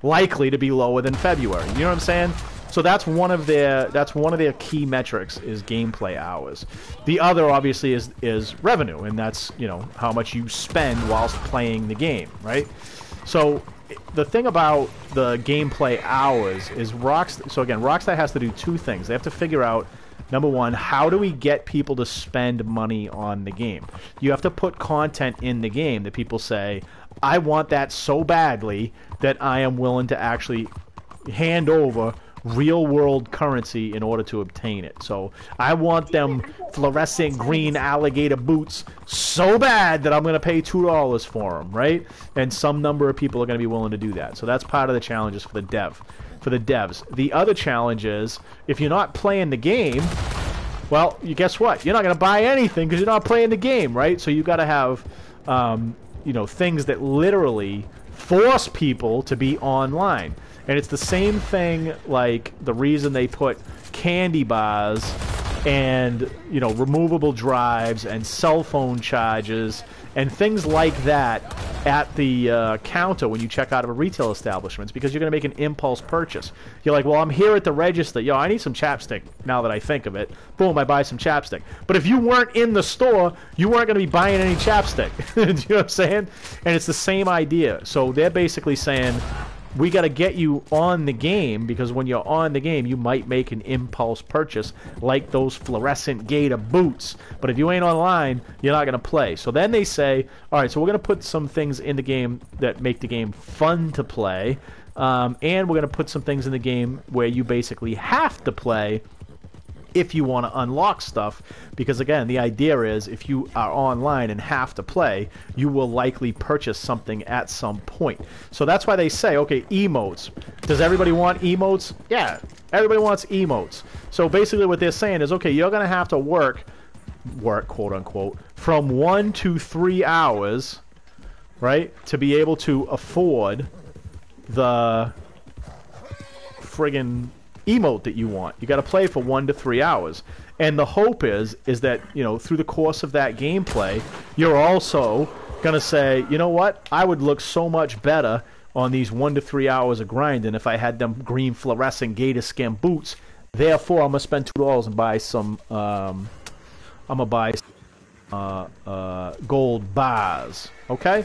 likely to be lower than February. You know what I'm saying? So that's one of their key metrics is gameplay hours. The other obviously is revenue, and that's how much you spend whilst playing the game, right? So the thing about the gameplay hours is Rockstar has to do two things. They have to figure out, number one, how do we get people to spend money on the game? You have to put content in the game that people say, I want that so badly that I am willing to actually hand over real-world currency in order to obtain it. So I want them fluorescent green alligator boots so bad that I'm going to pay $2 for them, right? And some number of people are going to be willing to do that. So that's part of the challenges for the devs. The other challenge is, if you're not playing the game, well, guess what? You're not going to buy anything because you're not playing the game, right? So you've got to have things that literally force people to be online. And it's the same thing, like the reason they put candy bars and removable drives and cell phone charges and things like that at the counter when you check out of a retail establishment, because you're going to make an impulse purchase. You're like, well, I'm here at the register. I need some chapstick now that I think of it. Boom, I buy some chapstick. But if you weren't in the store, you weren't going to be buying any chapstick. Do you know what I'm saying? And it's the same idea. So they're basically saying, we got to get you on the game, because when you're on the game, you might make an impulse purchase like those fluorescent gator boots. But if you ain't online, you're not going to play. So then they say, all right, so we're going to put some things in the game that make the game fun to play. And we're going to put some things in the game where you basically have to play if you want to unlock stuff, because again, the idea is if you are online and have to play, you will likely purchase something at some point. So that's why they say, okay, emotes. Does everybody want emotes? Yeah, everybody wants emotes. So basically what they're saying is, okay, you're going to have to work, quote unquote, from 1 to 3 hours, right, to be able to afford the friggin' emote that you want. You got to play for 1 to 3 hours, and the hope is that through the course of that gameplay, you're also gonna say, you know what, I would look so much better on these 1 to 3 hours of grinding if I had them green fluorescent gator skin boots. Therefore, I'm gonna spend $2 and buy some. I'm gonna buy gold bars. Okay,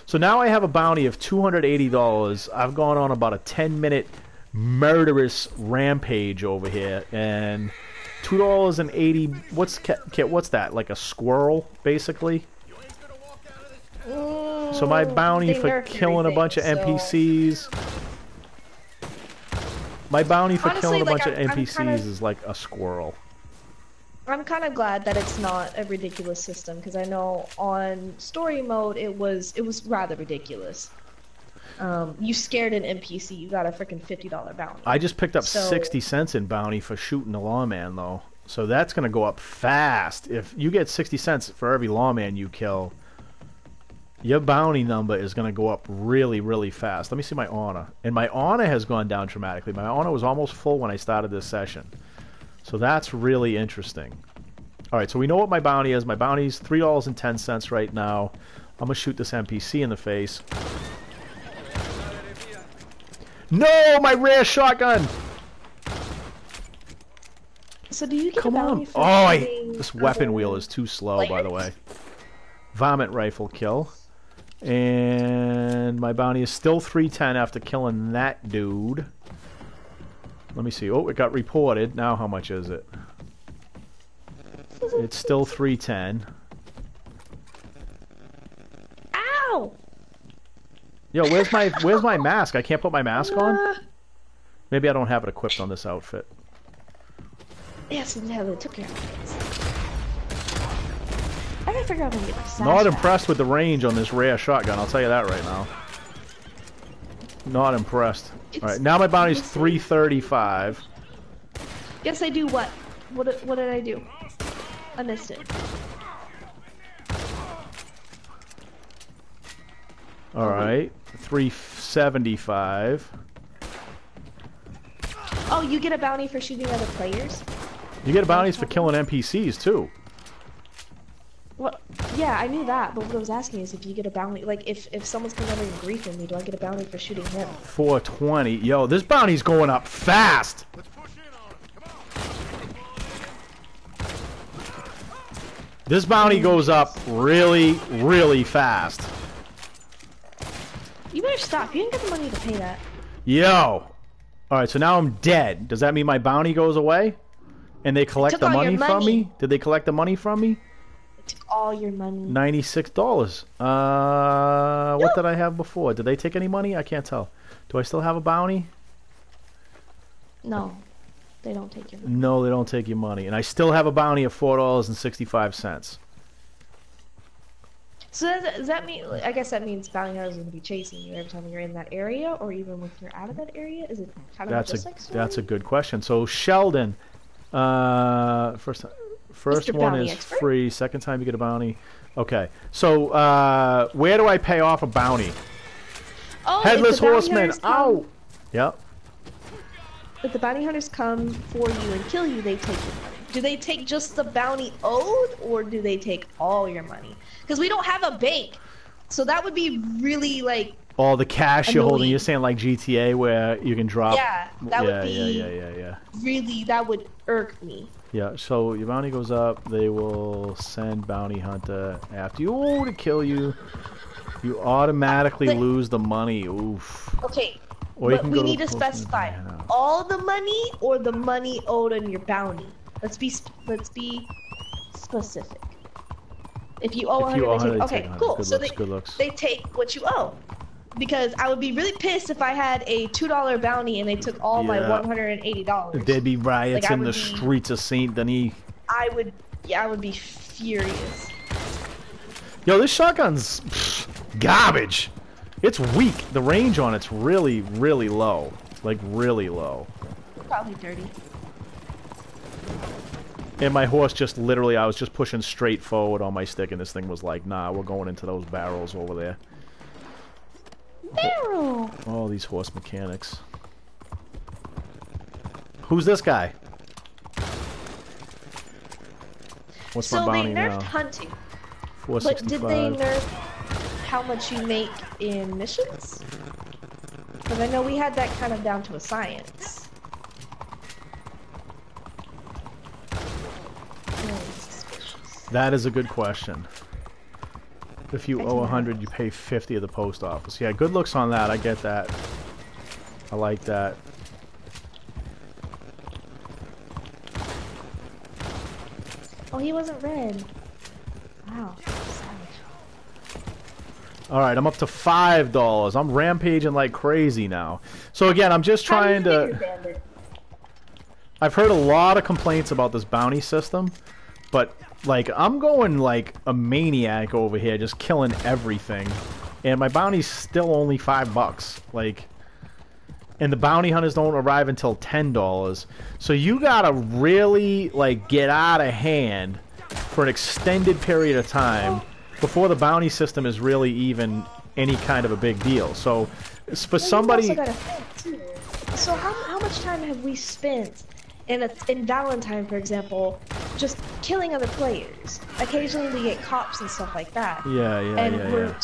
so now I have a bounty of $280. I've gone on about a 10-minute murderous rampage over here, and $2.80. What's that? Like a squirrel, basically. So my bounty for killing a bunch of NPCs. My bounty for killing a bunch of NPCs is like a squirrel. I'm kind of glad that it's not a ridiculous system, because I know on story mode it was rather ridiculous. You scared an NPC, you got a freaking $50 bounty. I just picked up 60 cents in bounty for shooting a lawman, though. So that's going to go up fast. If you get 60 cents for every lawman you kill, your bounty number is going to go up really, really fast. Let me see my honor. And my honor has gone down dramatically. My honor was almost full when I started this session. So that's really interesting. All right, so we know what my bounty is. My bounty is $3.10 right now. I'm going to shoot this NPC in the face. No, my rare shotgun! So do you get Come a bounty on. for This weapon wheel is too slow, by the way. Vomit rifle kill. And my bounty is still 310 after killing that dude. Let me see. Oh, it got reported. Now how much is it? It's still 310. Ow! Yo, where's my mask? I can't put my mask on? Maybe I don't have it equipped on this outfit. Yes, they took care of it. figure out how to get my sash Not back. impressed with the range on this rare shotgun, I'll tell you that right now. Not impressed. Alright, now my bounty's 335. Guess I do what? What did I do? I missed it. Alright, 375. Oh, you get a bounty for shooting other players? You get bounties for killing NPCs too. Well, yeah, I knew that, but what I was asking is if you get a bounty, like if someone's coming over and griefing me, do I get a bounty for shooting him? 420. Yo, this bounty's going up fast! This bounty goes up really, really fast. You better stop. You didn't get the money to pay that. Yo! Alright, so now I'm dead. Does that mean my bounty goes away? And they collect the money from me? Did they collect the money from me? They took all your money. $96. What did I have before? Did they take any money? I can't tell. Do I still have a bounty? No. They don't take your money. No, they don't take your money. And I still have a bounty of $4.65. So does that mean, I guess that means bounty hunters are going to be chasing you every time you're in that area, or even when you're out of that area? Is it kind of just like Story? That's a good question. So Sheldon, first one is free. Second time you get a bounty. Okay. So where do I pay off a bounty? Oh, Headless Horseman. Ow. Yep. If the bounty hunters come for you and kill you, they take your money. Do they take just the bounty owed, or do they take all your money? Because we don't have a bank, so that would be really like. All the cash annoying. You're holding. You're saying like GTA where you can drop. Yeah, that would be. Yeah. Really, that would irk me. Yeah. So your bounty goes up. They will send bounty hunter after you to kill you. You automatically lose the money. Oof. Okay. Or but we need to specify all the money or the money owed on your bounty. Let's be specific. If you owe 100, they take. Okay, cool. Good so looks, good looks. they take what you owe. Because I would be really pissed if I had a $2 bounty and they took all my $180. There'd be riots in the streets of Saint Denis. I would be furious. Yo, this shotgun's garbage. It's weak. The range on it's really, really low. Like, really low. Probably dirty. And my horse just literally, I was just pushing straight forward on my stick, and this thing was like, nah, we're going into those barrels over there. Barrel! All these horse mechanics. Who's this guy? What's my bounty now? So they nerfed hunting. 465. But did they nerf how much you make in missions? Because I know we had that kind of down to a science. That is a good question. If you owe 100, you pay 50 at the post office. Yeah, good looks on that. I get that. I like that. Oh, he wasn't red. Wow. Alright, I'm up to $5. I'm rampaging like crazy now. So again, I'm just trying to... I've heard a lot of complaints about this bounty system, but like I'm going like a maniac over here, just killing everything, and my bounty's still only $5. Like, and the bounty hunters don't arrive until $10. So you gotta really like get out of hand for an extended period of time before the bounty system is really even any kind of a big deal. So for somebody... Also gotta think too. So how much time have we spent in Valentine, for example, just killing other players? Occasionally we get cops and stuff like that. Yeah.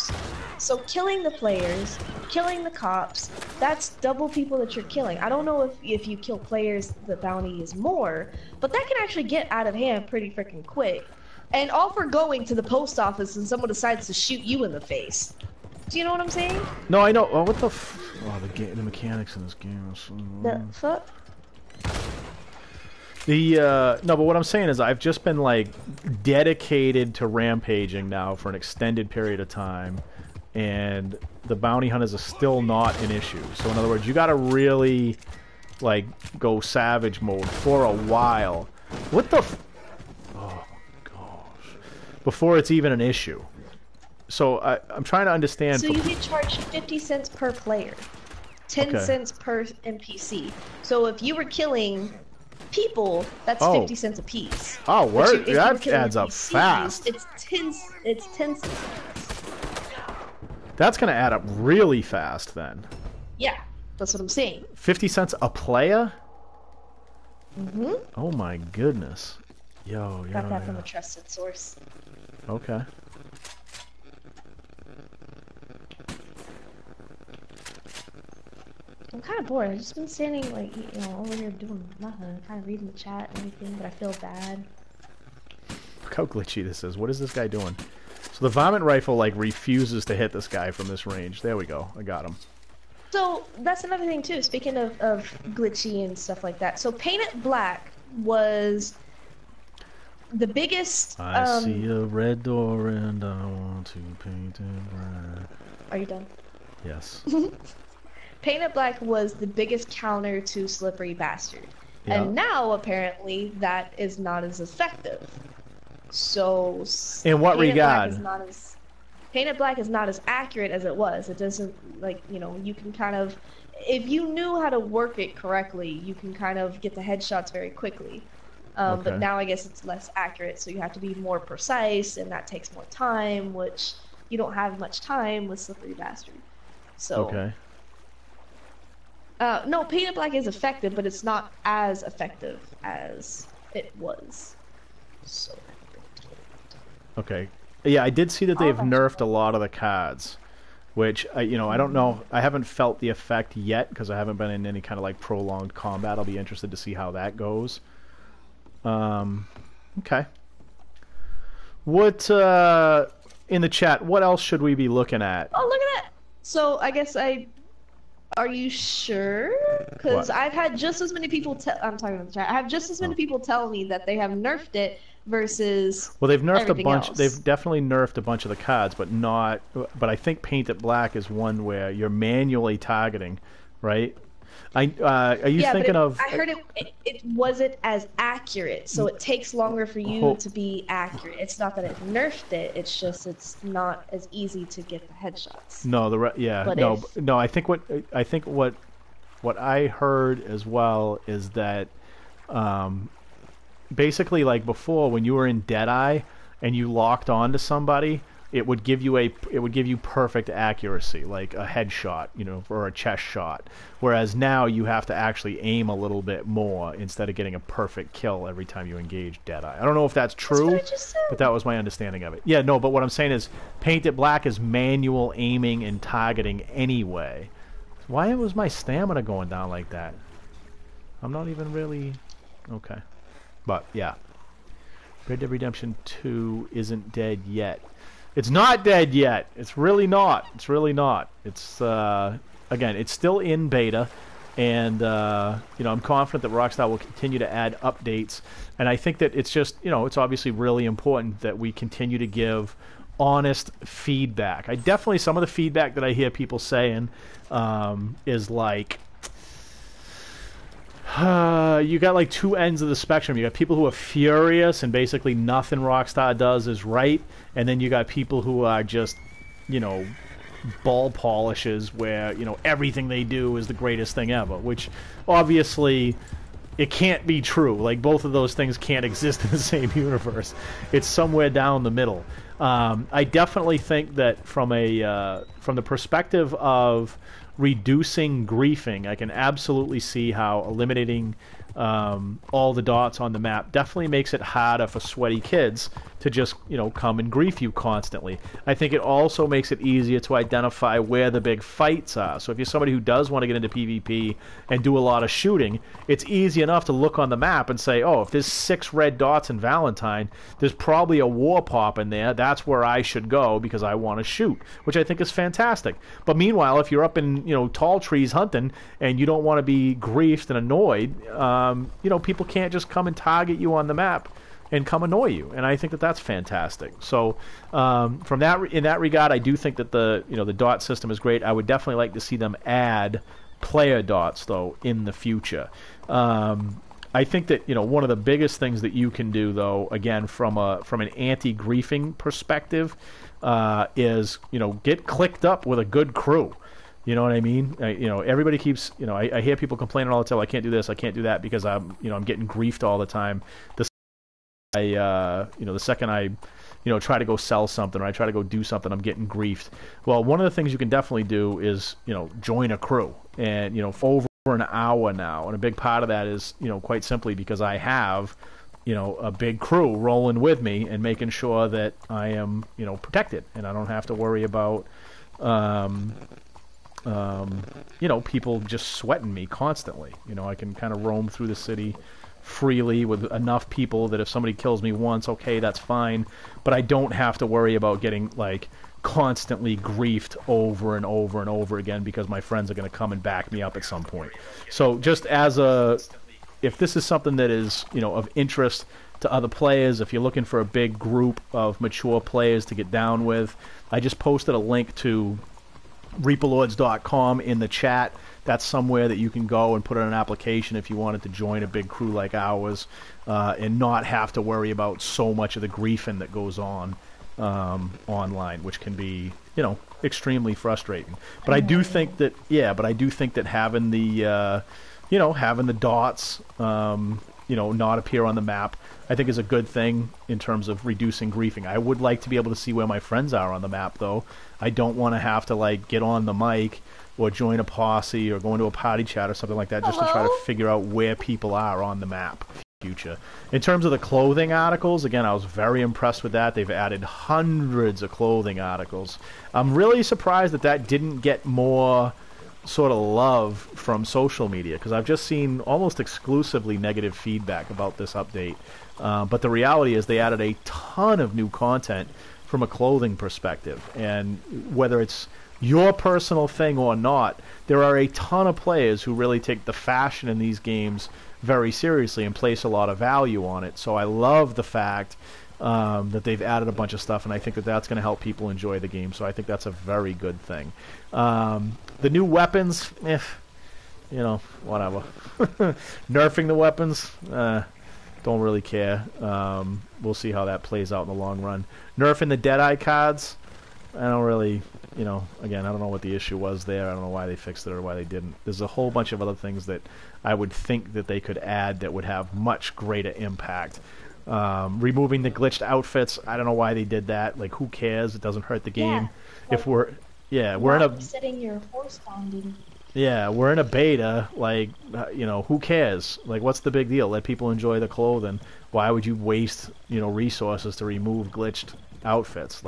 So killing the players, killing the cops, that's double people that you're killing. I don't know if you kill players, the bounty is more, but that can actually get out of hand pretty freaking quick. And all for going to the post office and someone decides to shoot you in the face. Do you know what I'm saying? No, I know. Oh, what the the mechanics in this game. The fuck? No, but what I'm saying is I've just been like dedicated to rampaging now for an extended period of time, and the bounty hunters are still not an issue. So in other words, you gotta really like go savage mode for a while. What the before it's even an issue. So I'm trying to understand. So you get charged 50 cents per player, 10 Okay. cents per NPC. So if you were killing people, that's 50 cents a piece. Oh, word. If you were That killing adds up NPCs, fast. It's 10 cents. That's going to add up really fast then. Yeah, that's what I'm saying. 50 cents a player? Mm-hmm. Oh my goodness. Got that from a trusted source. Okay. I'm kind of bored. I've just been standing, like, over here doing nothing, kind of reading the chat and everything, but I feel bad. Look how glitchy this is. What is this guy doing? So the vomit rifle, like, refuses to hit this guy from this range. There we go. I got him. So, that's another thing, too, speaking of glitchy and stuff like that. So, Paint It Black was the biggest... I see a red door and I want to paint it black. Are you done? Yes. Paint It Black was the biggest counter to Slippery Bastard. Yeah. And now, apparently, that is not as effective. So... In what regard? Paint It Black is not as accurate as it was. It doesn't, like, you can kind of... If you knew how to work it correctly, you can kind of get the headshots very quickly. Okay. But now I guess it's less accurate, so you have to be more precise, and that takes more time, which you don't have much time with Slippery Bastard. So... Okay. No, Paint It Black is effective, but it's not as effective as it was. So... Okay. Yeah, I did see that they've nerfed a lot of the cards, which I don't know. I haven't felt the effect yet because I haven't been in any kind of like prolonged combat. I'll be interested to see how that goes. Okay. What in the chat? What else should we be looking at? Oh, look at that! So I guess Are you sure? Because I've had just as many people I'm talking about the chat. I have just as many people tell me that they have nerfed it versus. Well, they've nerfed a bunch. Else. They've definitely nerfed a bunch of the cards, but not. But I think Paint It Black is one where you're manually targeting, right? Are you thinking of? I heard it wasn't as accurate, so it takes longer for you to be accurate. It's not that it nerfed it; it's just it's not as easy to get the headshots. No, no. I think what I heard as well is that, basically, like before, when you were in Deadeye and you locked on to somebody, it would give you perfect accuracy, like a headshot, or a chest shot. Whereas now you have to actually aim a little bit more instead of getting a perfect kill every time you engage Deadeye. I don't know if that's true, but that was my understanding of it. Yeah, no, but what I'm saying is Paint It Black is manual aiming and targeting anyway. Why was my stamina going down like that? I'm not even really... Okay. But, yeah. Red Dead Redemption 2 isn't dead yet. It's not dead yet. It's really not. It's really not. It's again, it's still in beta, and I'm confident that Rockstar will continue to add updates. And I think that it's just, it's obviously really important that we continue to give honest feedback. Some of the feedback that I hear people saying is like, you got like two ends of the spectrum. You got people who are furious and basically nothing Rockstar does is right, and then you got people who are just, ball polishes where, everything they do is the greatest thing ever, which obviously it can't be true. Like, both of those things can't exist in the same universe. It's somewhere down the middle. I definitely think that from the perspective of reducing griefing, I can absolutely see how eliminating all the dots on the map definitely makes it harder for sweaty kids to just, come and grief you constantly. I think it also makes it easier to identify where the big fights are. So if you're somebody who does want to get into PvP and do a lot of shooting, it's easy enough to look on the map and say, oh, if there's 6 red dots in Valentine, there's probably a war pop in there. That's where I should go because I want to shoot, which I think is fantastic. But meanwhile, if you're up in, tall trees hunting and you don't want to be griefed and annoyed, people can't just come and target you on the map and come annoy you, and I think that that's fantastic. So, in that regard, I do think that the dot system is great. I would definitely like to see them add player dots though in the future. I I think that one of the biggest things that you can do, though, again from an anti-griefing perspective, is get clicked up with a good crew. You know what I mean? Everybody keeps I hear people complaining all the time. I can't do this, I can't do that because I'm getting griefed all the time. The second I try to go sell something or I try to go do something, I'm getting griefed. Well, one of the things you can definitely do is join a crew, and for over an hour now, and a big part of that is quite simply because I have a big crew rolling with me and making sure that I am protected and I don't have to worry about people just sweating me constantly. I can kind of roam through the city freely with enough people that if somebody kills me once, okay, that's fine, but I don't have to worry about getting constantly griefed over and over and over again because my friends are going to come and back me up at some point. So just if this is something that is of interest to other players, if you're looking for a big group of mature players to get down with, I just posted a link to reaperlords.com in the chat. That's somewhere that you can go and put in an application if you wanted to join a big crew like ours, and not have to worry about so much of the griefing that goes on online, which can be extremely frustrating. But I do think that having the having the dots not appear on the map, I think is a good thing in terms of reducing griefing. I would like to be able to see where my friends are on the map, though. I don't want to have to get on the mic or join a posse or go into a party chat or something like that just to try to figure out where people are on the map. Future. In terms of the clothing articles, again, I was very impressed with that. They've added hundreds of clothing articles. I'm really surprised that didn't get more sort of love from social media, because I've just seen almost exclusively negative feedback about this update. But the reality is they added a ton of new content from a clothing perspective, and whether it's your personal thing or not, there are a ton of players who really take the fashion in these games very seriously and place a lot of value on it. So I love the fact that they've added a bunch of stuff, and I think that that's going to help people enjoy the game. So I think that's a very good thing. The new weapons, whatever. Nerfing the weapons, don't really care. We'll see how that plays out in the long run. Nerfing the Deadeye cards, I don't really, again, I don't know what the issue was there. I don't know why they fixed it or why they didn't. There's a whole bunch of other things that I would think that they could add that would have much greater impact. Removing the glitched outfits, I don't know why they did that. Who cares? It doesn't hurt the game. Yeah, we're in a setting your horse bonding. Yeah, we're in a beta. Who cares? What's the big deal? Let people enjoy the clothing. Why would you waste resources to remove glitched outfits?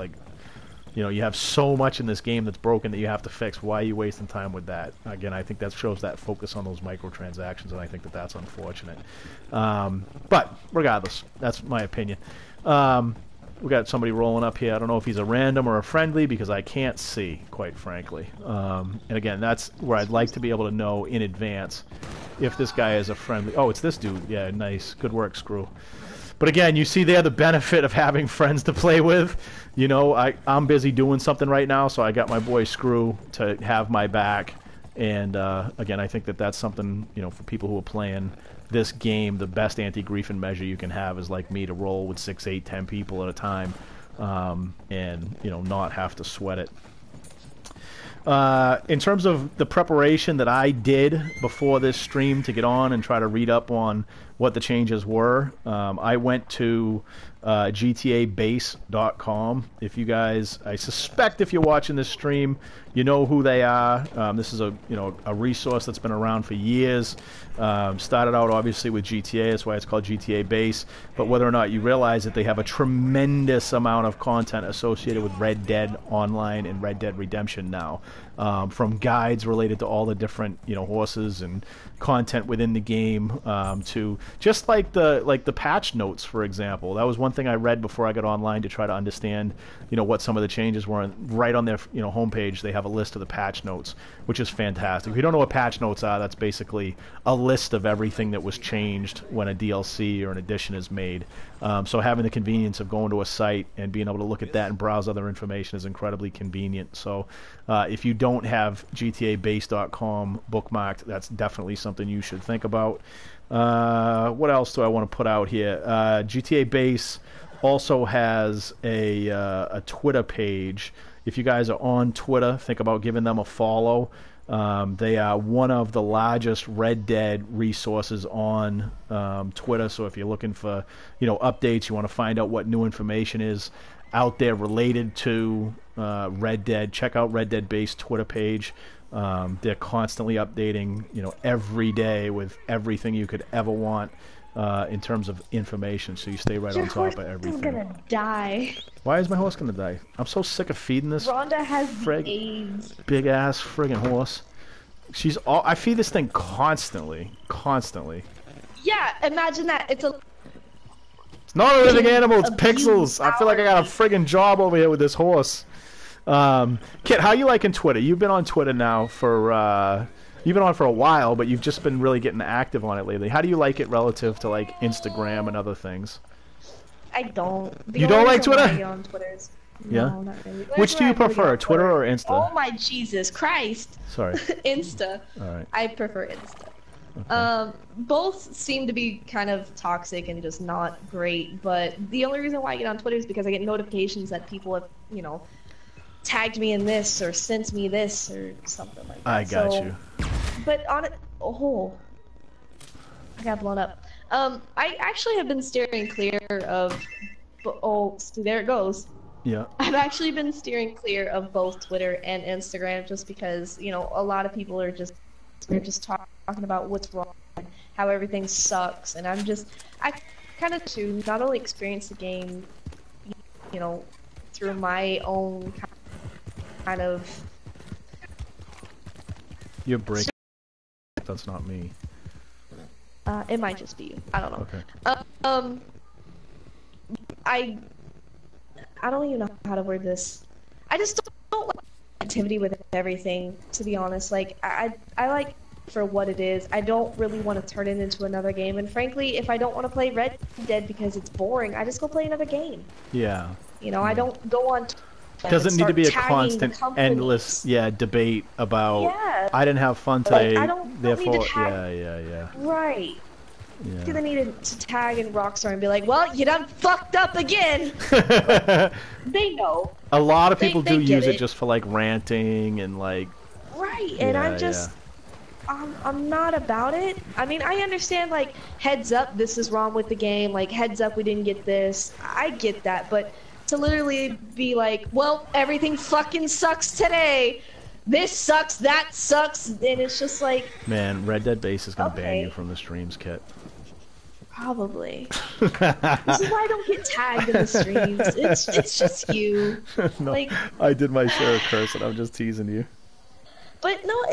You have so much in this game that's broken that you have to fix. Why are you wasting time with that? Again, I think that shows that focus on those microtransactions, and I think that that's unfortunate. But regardless, that's my opinion. We got somebody rolling up here. I don't know if he's a random or a friendly because I can't see, quite frankly. And again, that's where I'd like to be able to know in advance if this guy is a friendly. Oh, it's this dude. Yeah, nice. Good work, Screw. But again, you see there the benefit of having friends to play with. I'm busy doing something right now, so I got my boy Screw to have my back. And again, I think that that's something, for people who are playing this game, the best anti-griefing measure you can have is like me, to roll with 6, 8, 10 people at a time, and not have to sweat it. In terms of the preparation that I did before this stream to get on and try to read up on what the changes were, I went to GTAbase.com. If you guys, I suspect if you're watching this stream, you know who they are. This is a resource that's been around for years. Started out obviously with GTA, that's why it's called GTA Base. But whether or not you realize that they have a tremendous amount of content associated with Red Dead Online and Red Dead Redemption now, from guides related to all the different horses and content within the game, to just like the patch notes, for example. That was one thing I read before I got online to try to understand what some of the changes were. And right on their homepage they have a list of the patch notes, which is fantastic. If you don't know what patch notes are, that's basically a list of everything that was changed when a DLC or an addition is made. So having the convenience of going to a site and being able to look at that and browse other information is incredibly convenient. So if you don't have GTABase.com bookmarked, that's definitely something you should think about. What else do I want to put out here? GTA Base also has a Twitter page. If you guys are on Twitter, think about giving them a follow. They are one of the largest Red Dead resources on Twitter. So if you're looking for, updates, you want to find out what new information is out there related to Red Dead, check out Red Dead Base Twitter page. They're constantly updating, every day with everything you could ever want in terms of information. So you stay right on top of everything. Your horse is gonna die. Why is my horse gonna die? I'm so sick of feeding this. Rhonda has AIDS. Big ass friggin' horse. I feed this thing constantly. Yeah, imagine that. It's not a living animal, it's pixels. I feel like I got a friggin' job over here with this horse. Kit, how you liking Twitter? You've been on Twitter now for you've been on for a while, but you've just been really getting active on it lately. How do you like it relative to like Instagram and other things? I don't. You don't like Twitter? I get on Twitter. Yeah. No, not really. Which do you prefer, Twitter or Insta? Oh my Jesus Christ! Sorry. Insta. All right. I prefer Insta. Okay. Both seem to be kind of toxic and just not great. But the only reason why I get on Twitter is because I get notifications that people have, tagged me in this or sent me this or something like that. I got you. But on it, I got blown up. I actually have been steering clear of. See, there it goes. Yeah. I've actually been steering clear of both Twitter and Instagram just because, a lot of people are just talking about what's wrong, how everything sucks, and I kind of to not only experience the game, through my own kind of. You're breaking. That's not me. It might just be you. I don't know. Okay. I don't even know how to word this. I just don't like activity with everything, to be honest. Like, I like for what it is. I don't really want to turn it into another game. And frankly, if I don't want to play Red Dead because it's boring, I just go play another game. Yeah. I don't go on. Doesn't need to be a constant, endless, debate about. Yeah. I didn't have fun today. I don't therefore, need to tag. Yeah. Right. Yeah. They need to tag in Rockstar and be like, well, you done fucked up again. They know. A lot of people do use it just for like ranting and like. Right, and I'm just, I'm not about it. I mean, I understand like heads up, this is wrong with the game. Like heads up, we didn't get this. I get that, but to literally be like, well, everything fucking sucks today. This sucks, that sucks, and it's just like. Man, Red Dead Base is gonna ban you from the streams, Kit. Probably. This is why I don't get tagged in the streams. It's just you. No, like, I did my share of cursing. I'm just teasing you. But no,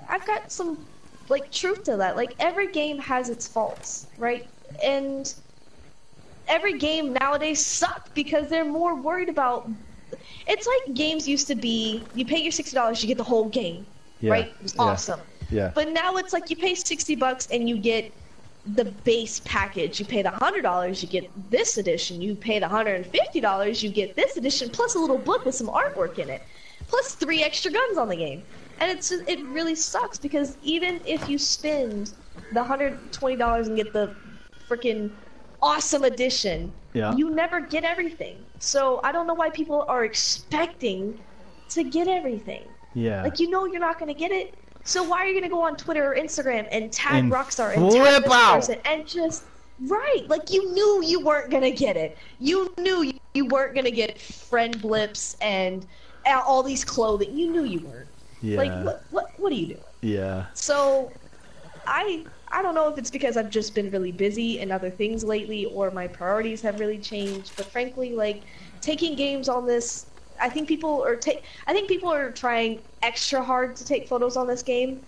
I've got some like truth to that. Like every game has its faults, right? And every game nowadays suck because they're more worried about. It's like games used to be. You pay your $60, you get the whole game, right? It was awesome. Yeah. But now it's like you pay $60 and you get the base package. You pay the $100, you get this edition. You pay the $150, you get this edition plus a little book with some artwork in it, plus 3 extra guns on the game. And it really sucks because even if you spend the $120 and get the freaking awesome edition, you never get everything. So I don't know why people are expecting to get everything. Yeah. Like you're not going to get it. So why are you going to go on Twitter or Instagram and tag Rockstar and tag this person and just like you knew you weren't going to get it. You knew you weren't going to get friend blips and all these clothing. You knew you weren't. Yeah. Like what are you doing? Yeah. So I don't know if it's because I've just been really busy and other things lately or my priorities have really changed, but frankly like taking games on this, I think people are trying extra hard to take photos on this game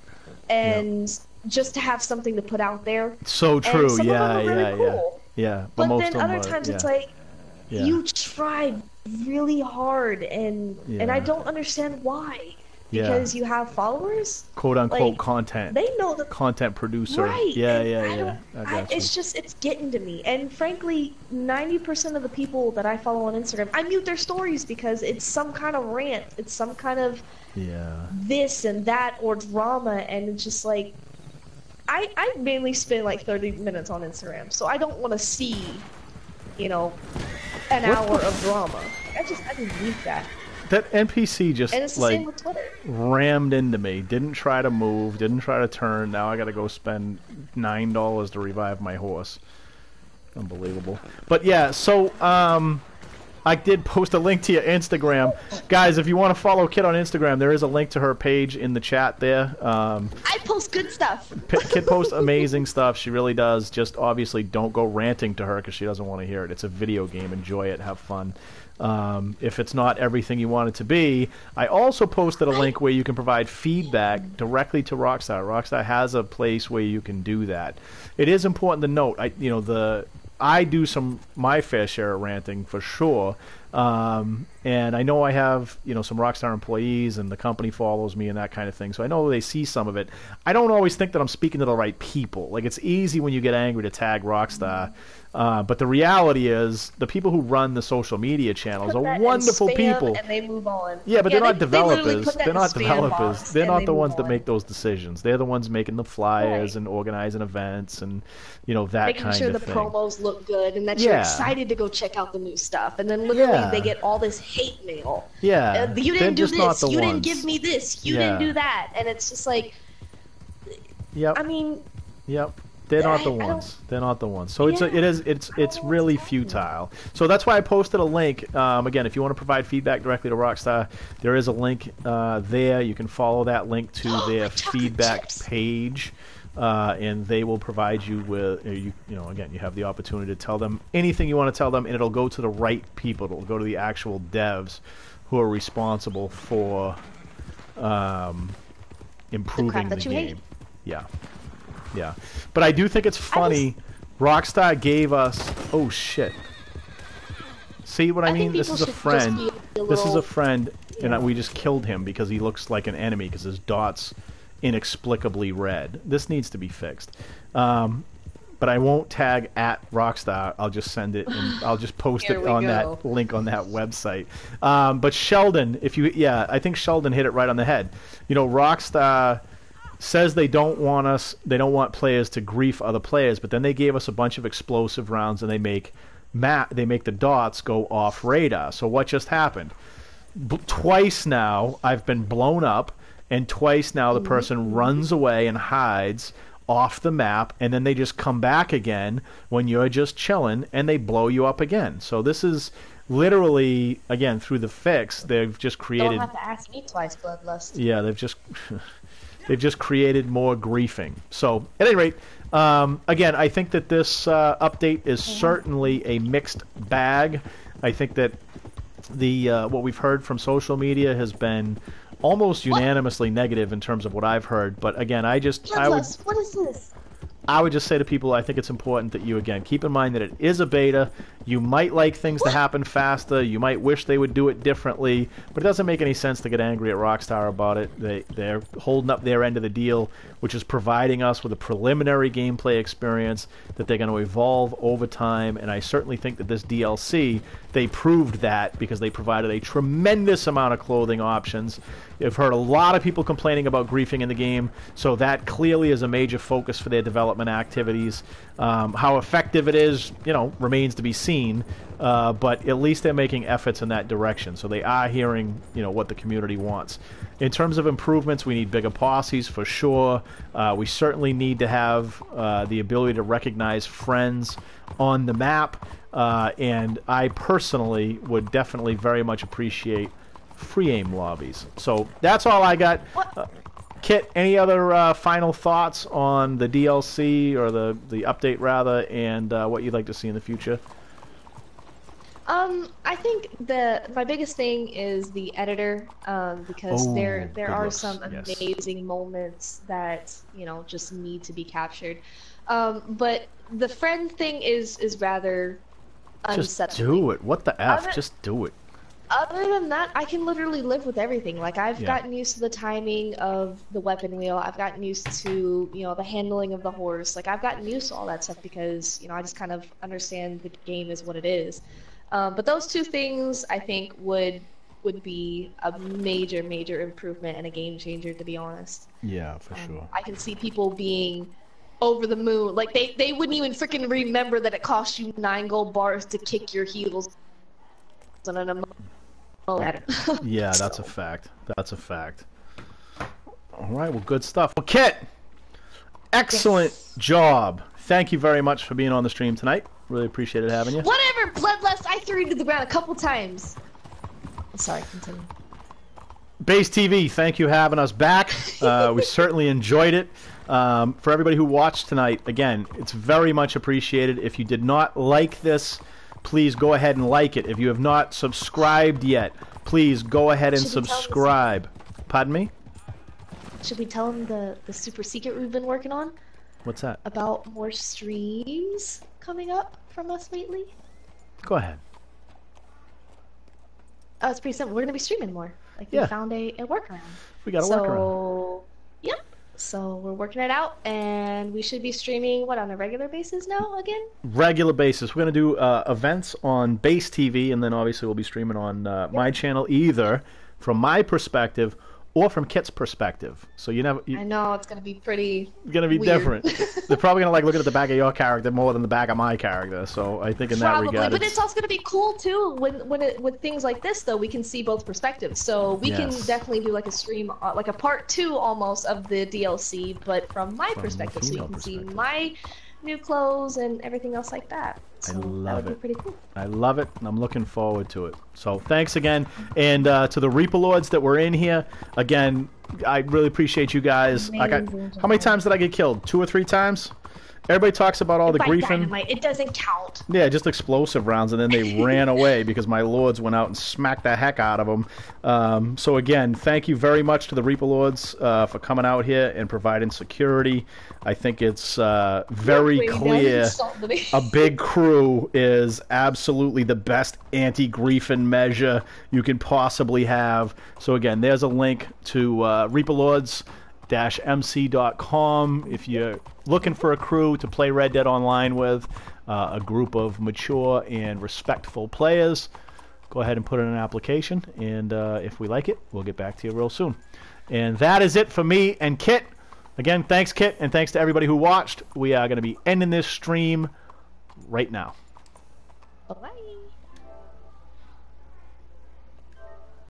and just to have something to put out there. So true. Some of them are really cool. Yeah. But then other times it's like you tried really hard and I don't understand why. Yeah. because you have followers. Quote unquote Like, content. they know the Content producer. right, Yeah, and yeah, I yeah. don't. I got you. It's just it's getting to me. And frankly, 90% of the people that I follow on Instagram, I mute their stories because it's some kind of rant. It's some kind of Yeah. this and that or drama, and it's just like I mainly spend like 30 minutes on Instagram, so I don't want to see, you know, an What the hour of drama. I just need that. that NPC just And it's the like same with Twitter. rammed into me. Didn't try to move. Didn't try to turn. Now I got to go spend $9 to revive my horse. Unbelievable. But yeah, so I did post a link to your Instagram, guys. If you want to follow Kit on Instagram, there is a link to her page in the chat there. I post good stuff. Kit posts amazing stuff. She really does. Just obviously don't go ranting to her because she doesn't want to hear it. It's a video game. Enjoy it. Have fun. If it's not everything you want it to be, I also posted a link where you can provide feedback directly to Rockstar. Rockstar has a place where you can do that. It is important to note, I do my fair share of ranting for sure, and I know I have some Rockstar employees and the company follows me and that kind of thing, so I know they see some of it. I don't always think that I'm speaking to the right people. Like, it's easy when you get angry to tag Rockstar, but the reality is the people who run the social media channels Put are that in wonderful spam people. and they move on. Yeah, but they're not they literally developers. put that They're in not spam developers. box They're and not they the move ones that on. make those decisions. They're the ones making the flyers Right. and organizing events and that Making kind sure of the thing. promos look good and that you're Yeah. excited to go check out the new stuff. And then literally Yeah. they get all this hate mail. Yeah, You they're didn't do just not this. the You didn't ones. give me this. You Yeah. didn't do that. And it's just like, Yep. I mean, Yep. They're not the I don't- ones. They're not the ones. So Yeah. it's know really what's happening. futile. So that's why I posted a link. Again, if you want to provide feedback directly to Rockstar, there is a link there. You can follow that link to their chocolate feedback chips. page, and they will provide you with again, you have the opportunity to tell them anything you want to tell them, and it'll go to the right people. It'll go to the actual devs who are responsible for improving the that you game. hate. Yeah. Yeah, but I do think it's funny. Rockstar gave us. Oh shit! See what I I think mean? This people is a should just friend. be a This is a little- friend, and Yeah. we just killed him because he looks like an enemy because his dots inexplicably red. This needs to be fixed. But I won't tag at Rockstar. I'll just send it and I'll just post Here it we on go. that link on that website. But Sheldon, I think Sheldon hit it right on the head. Rockstar says they don't want players to grief other players, but then they gave us a bunch of explosive rounds and they make the dots go off radar. So what just happened? Twice now I've been blown up, and twice now the person runs away and hides off the map, and then they just come back again when you're just chilling and they blow you up again. So this is literally, again, through the fix, they've just Don't created have to ask me twice, Bloodlust. yeah, they've just created more griefing. So, at any rate, again, I think that this update is certainly a mixed bag. I think that what we've heard from social media has been almost unanimously negative in terms of what I've heard. But again, Bloodlust, what is this? I would just say to people, I think it's important that you, again, keep in mind that it is a beta. You might like things to happen faster. You might wish they would do it differently. But it doesn't make any sense to get angry at Rockstar about it. They're holding up their end of the deal, which is providing us with a preliminary gameplay experience that they're going to evolve over time. And I certainly think that this DLC, they proved that because they provided a tremendous amount of clothing options. I've heard a lot of people complaining about griefing in the game, so that clearly is a major focus for their development activities. How effective it is, remains to be seen, but at least they're making efforts in that direction, so they are hearing, what the community wants. In terms of improvements, we need bigger posses for sure. We certainly need to have the ability to recognize friends on the map, and I personally would definitely very much appreciate free aim lobbies. So that's all I got. Kit, any other final thoughts on the DLC or the update rather, and what you'd like to see in the future? I think my biggest thing is the editor, because Oh, there good are looks, some yes. amazing moments that just need to be captured. But the friend thing is rather Just unsettling. do it. What the F? Other- Just do it. other than that, I can literally live with everything. Like I've Yeah. gotten used to the timing of the weapon wheel. I've gotten used to, the handling of the horse. Like I've gotten used to all that stuff because, I just kind of understand the game is what it is. But those two things I think would be a major, major improvement and a game changer, to be honest. Yeah, for sure. I can see people being over the moon. Like they wouldn't even freaking remember that it cost you 9 gold bars to kick your heels on an Yeah, that's a so. fact. That's a fact. All right, well, good stuff. Well, Kit, excellent Yes. job. Thank you very much for being on the stream tonight. Really appreciated having you. Whatever, Bloodlust, I threw you to the ground a couple times. Sorry, continue. Base TV, thank you for having us back. We certainly enjoyed it. For everybody who watched tonight, again, it's very much appreciated. If you did not like this, please go ahead and like it. If you have not subscribed yet, please go ahead and subscribe. Pardon me? Should we tell them the super secret we've been working on? What's that? About more streams coming up from us lately? Go ahead. Oh, it's pretty simple. We're gonna be streaming more. Like we Yeah. found a workaround. We got a workaround. So, yeah. So we're working it out, and we should be streaming on a regular basis now again. Regular basis. We're going to do events on Base TV, and then obviously we'll be streaming on my channel, either from my perspective or from Kit's perspective. So I know it's gonna be pretty. Going to be weird. different. They're probably going to look at the back of your character more than the back of my character. So I think in that Probably, regard, but it's also gonna be cool too with things like this though. We can see both perspectives, so we can Yes. definitely do like a stream, like a part 2 almost of the DLC, but from my the perspective, so you female can see perspective. my new clothes and everything else like that. So that love would be it. pretty cool. I love it, and I'm looking forward to it. So thanks again, and to the Reaper Lords that were in here, again, I really appreciate you guys. How many times did I get killed? 2 or 3 times? Everybody talks about all the By griefing. dynamite, it doesn't count. Yeah, just explosive rounds, and then they ran away because my lords went out and smacked the heck out of them. So again, thank you very much to the Reaper Lords for coming out here and providing security. I think it's very clear a big crew is absolutely the best anti-griefing measure you can possibly have. So again, there's a link to Reaper Lords mc.com if you're looking for a crew to play Red Dead Online with, a group of mature and respectful players. Go ahead and put in an application, and if we like it, we'll get back to you real soon. And that is it for me and Kit. Again, thanks Kit, and thanks to everybody who watched. We are going to be ending this stream right now.